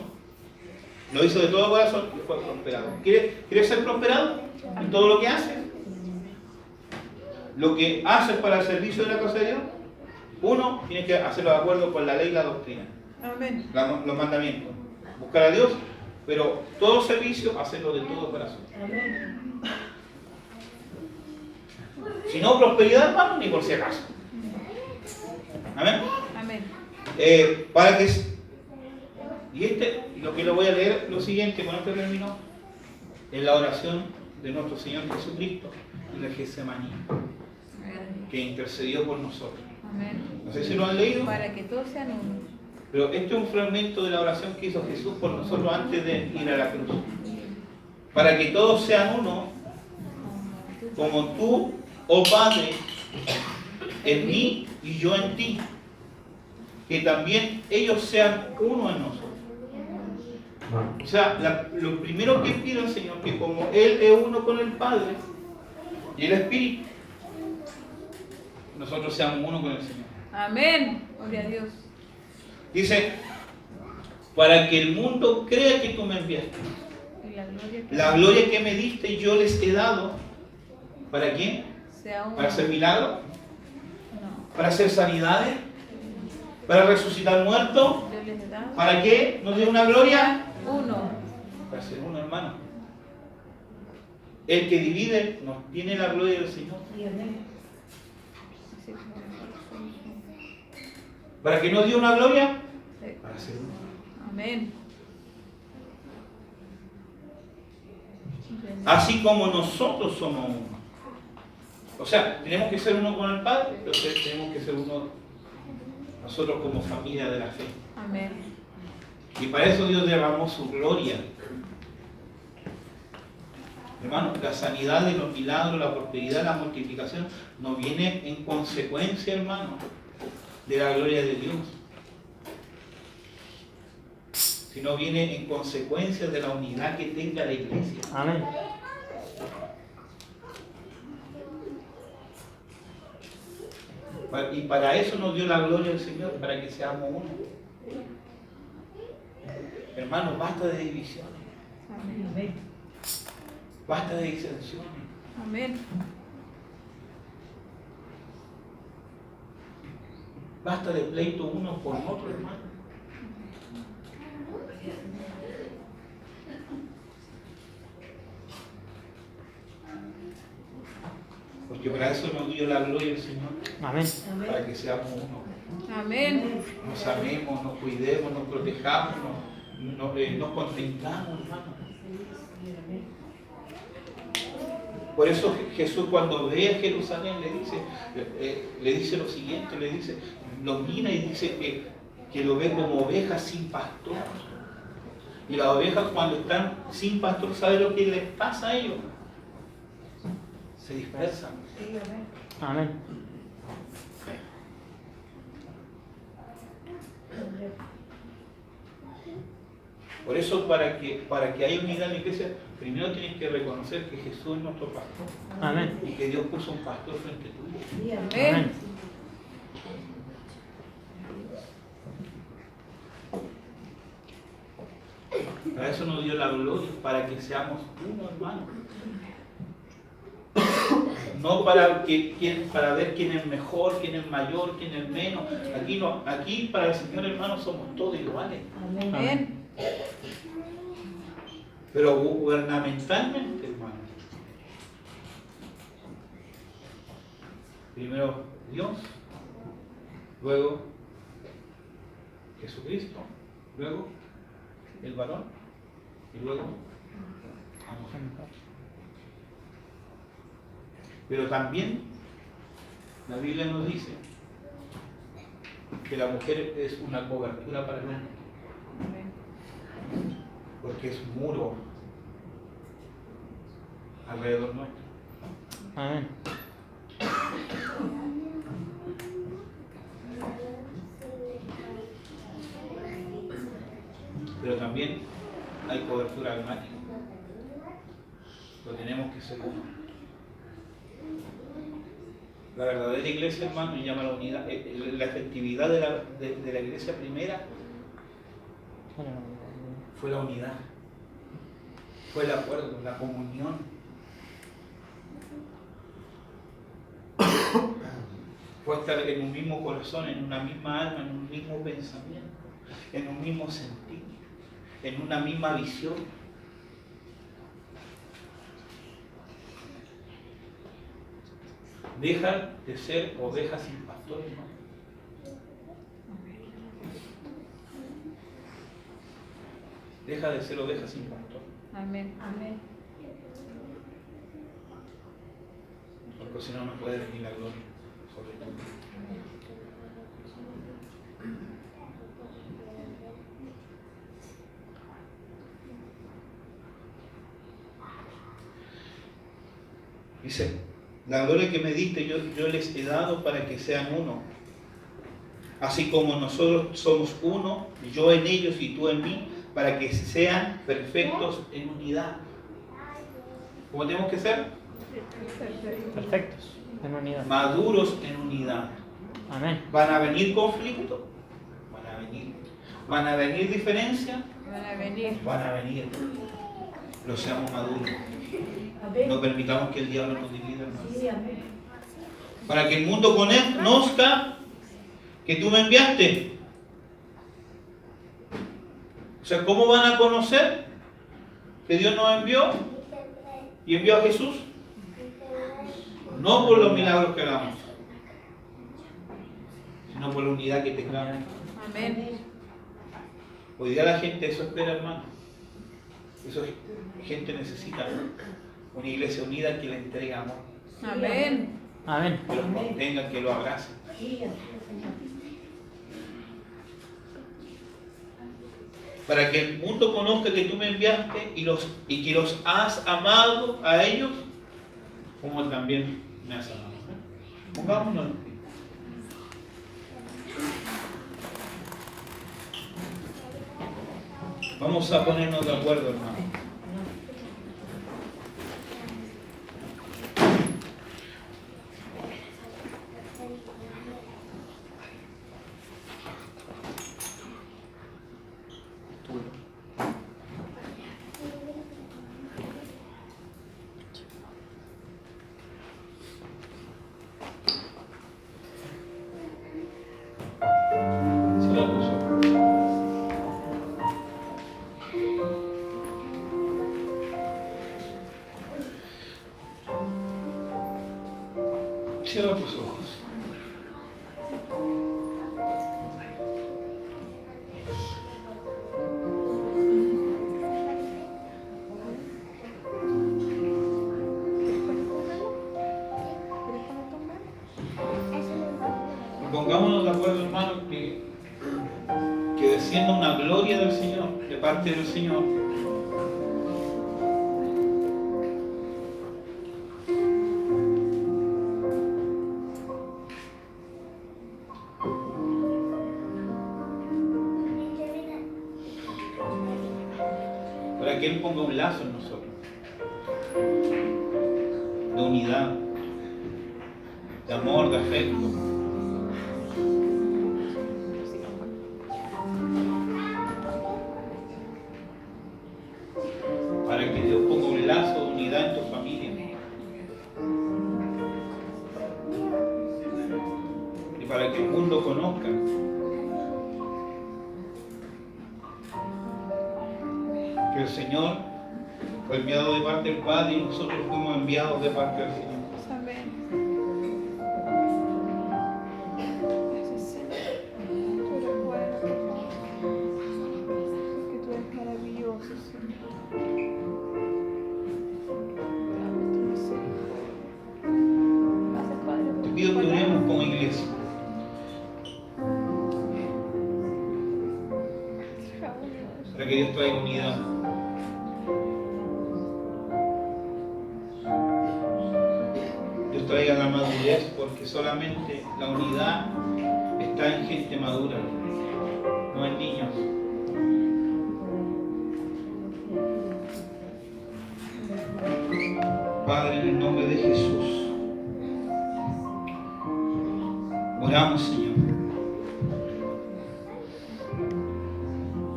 lo hizo de todo corazón y fue prosperado. ¿Quiere ser prosperado en todo lo que hace? Lo que haces para el servicio de la casa de Dios, uno, tienes que hacerlo de acuerdo con la ley y la doctrina, Amén. los mandamientos. Buscar a Dios, pero todo servicio, hacerlo de todo corazón. Amén. Si no, prosperidad, hermano, ni por si acaso. Amén. Amén. Para que... Y lo que le voy a leer, lo siguiente, con esto termino, es la oración de nuestro Señor Jesucristo en el Getsemaní, que intercedió por nosotros. Amén. No sé si lo han leído, Para que todos sean uno. pero este es un fragmento de la oración que hizo Jesús por nosotros antes de ir a la cruz. Para que todos sean uno, como tú, oh Padre, en mí y yo en ti. Que también ellos sean uno en nosotros. O sea, lo primero que pido al Señor, que como Él es uno con el Padre y el Espíritu, nosotros seamos uno con el Señor. Amén. Gloria a Dios. Dice, para que el mundo crea que tú me enviaste. Y la gloria que La gloria que me diste yo les he dado. ¿Para quién? sea uno. ¿Para hacer milagros? No. ¿Para hacer sanidades? ¿Para resucitar muertos? Dios les he dado. ¿Para qué? ¿Nos dio una gloria? Uno. Para ser uno, hermano. El que divide no tiene la gloria del Señor. Y amén. Así como nosotros. ¿Para qué nos dio una gloria? Sí. Para ser uno. Amén. Así como nosotros somos uno. O sea, tenemos que ser uno con el Padre, pero tenemos que ser uno nosotros como familia de la fe. Amén. Y para eso Dios derramó su gloria. Hermano, la sanidad de los milagros, la prosperidad, la multiplicación, no viene en consecuencia, hermano, de la gloria de Dios, sino viene en consecuencia de la unidad que tenga la iglesia. Amén. Y para eso nos dio la gloria del Señor, para que seamos uno. Hermano, basta de divisiones, Amén. basta de disensiones. Amén. Basta de pleito uno con otro, hermano. Porque para eso nos dio la gloria del Señor, Amén. para que seamos uno. Amén. Nos amemos, nos cuidemos, nos protejamos, nos contentamos, hermano. Por eso Jesús, cuando ve a Jerusalén, le dice lo siguiente, lo mira y dice que lo ve como ovejas sin pastor. Y las ovejas, cuando están sin pastor, ¿sabe lo que les pasa a ellos? Se dispersan. Amén. Por eso, para que haya unidad en la iglesia, primero tienes que reconocer que Jesús es nuestro pastor Amén. y que Dios puso un pastor frente tuyo. Amén. Amén. Para eso nos dio la gloria, para que seamos uno, hermano. No para, para ver quién es mejor, quién es mayor, quién es menos. Aquí no, aquí para el Señor, hermano, somos todos iguales. Amén. Amén. Pero gubernamentalmente, hermano. Primero Dios, luego Jesucristo, luego el varón y luego la mujer. Pero también la Biblia nos dice que la mujer es una cobertura para el hombre, Amén. porque es muro alrededor nuestro. Amén. Pero también hay cobertura almática. Lo tenemos que ser uno. La verdadera iglesia, hermano, y llama a la unidad, la efectividad de la iglesia primera fue la unidad, fue el acuerdo, la comunión. Fue estar en un mismo corazón, en una misma alma, en un mismo pensamiento, en un mismo sentir, en una misma visión. Deja de ser o deja sin pastor, hermano. Deja de ser o deja sin pastor. Amén. Amén. Porque si no, no puede venir la gloria sobre ti. Dice, la gloria que me diste yo les he dado para que sean uno. Así como nosotros somos uno, yo en ellos y tú en mí, para que sean perfectos en unidad. ¿Cómo tenemos que ser? Perfectos, en unidad. Maduros en unidad. Amén. ¿Van a venir conflictos? ¿Van a venir diferencias? Van a venir. Van a venir. Pero seamos maduros. Amén. No permitamos que el diablo nos divida, hermano. Sí, amén. Para que el mundo conozca que tú me enviaste. O sea, ¿cómo van a conocer que Dios nos envió y envió a Jesús? No por los milagros que hagamos, sino por la unidad que tengamos. Amén. Hoy día la gente eso espera, hermano. Eso gente necesita, ¿no? Una iglesia unida que le entregue amor, Amén. Amén. que los contenga, que los abrace. Sí, así es, Señor. Para que el mundo conozca que tú me enviaste y que los has amado a ellos como también me has amado. Pongámonos en pie. Vamos a ponernos de acuerdo, hermano. Cierra tus ojos. Cierra tus ojos. Pongámonos de acuerdo, hermano, que descienda una gloria del Señor, de parte del Señor. Para que Él ponga un lazo en nosotros, de unidad, de amor, de afecto. Para que Dios ponga un lazo de unidad en tu familia. Señor fue enviado de parte del Padre y nosotros fuimos enviados de parte del Señor. Amén. Gracias, Señor. Tú eres bueno, porque tú eres maravilloso, Señor. Gracias, Padre. Te pido que oremos como iglesia. Para que Dios traiga unidad. Dios traiga la madurez, porque solamente la unidad está en gente madura, no en niños. Padre, en el nombre de Jesús, oramos, Señor,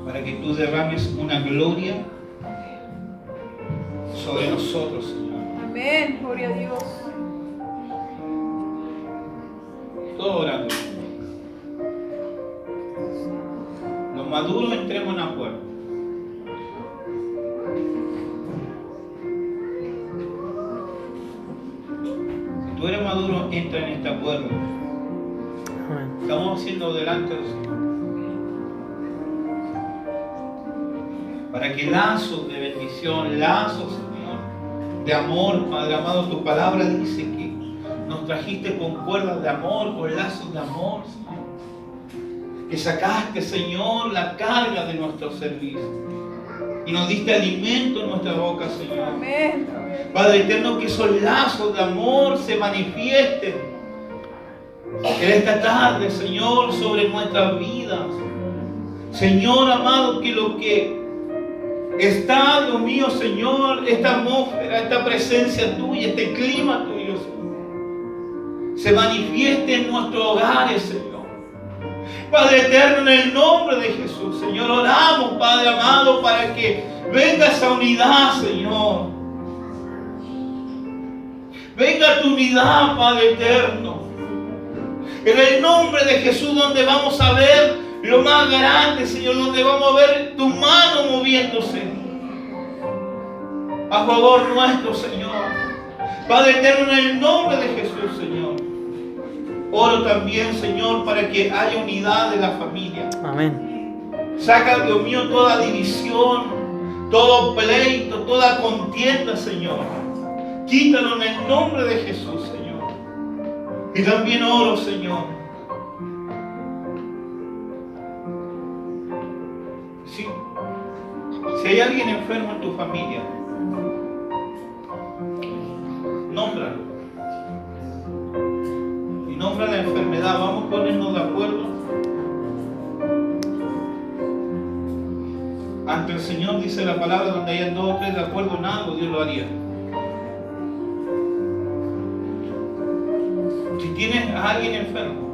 para que tú derrames una gloria sobre nosotros, Señor. Amén, gloria a Dios. Todo orando. Los maduros entremos en acuerdo. Si tú eres maduro, entra en este acuerdo. Amén. Estamos haciendo delante del Señor. Para que lazos de bendición, lazos, Señor, de amor, Padre amado, tu palabra dice que nos trajiste con cuerdas de amor, con lazos de amor, Señor. Que sacaste, Señor, la carga de nuestro servicio. Y nos diste alimento en nuestra boca, Señor. Amén. Padre eterno, que esos lazos de amor se manifiesten en esta tarde, Señor, sobre nuestras vidas. Señor amado, que lo que está, Dios mío, Señor, esta atmósfera, esta presencia tuya, este clima tuyo, Señor, se manifieste en nuestros hogares, Señor. Padre eterno, en el nombre de Jesús, Señor, oramos, Padre amado, para que venga esa unidad, Señor. Venga tu unidad, Padre eterno. En el nombre de Jesús, donde vamos a ver lo más grande, Señor, donde vamos a ver tu mano moviéndose a favor nuestro, Señor. Padre eterno, en el nombre de Jesús, Señor. Oro también, Señor, para que haya unidad de la familia. Amén. Saca, Dios mío, toda división, todo pleito, toda contienda, Señor. Quítalo en el nombre de Jesús, Señor. Y también oro, Señor. Si hay alguien enfermo en tu familia, nómbralo. Y nombra la enfermedad. Vamos a ponernos de acuerdo ante el Señor. Dice la palabra, donde hayan 2 o 3 de acuerdo en algo, Dios lo haría. Si tienes a alguien enfermo,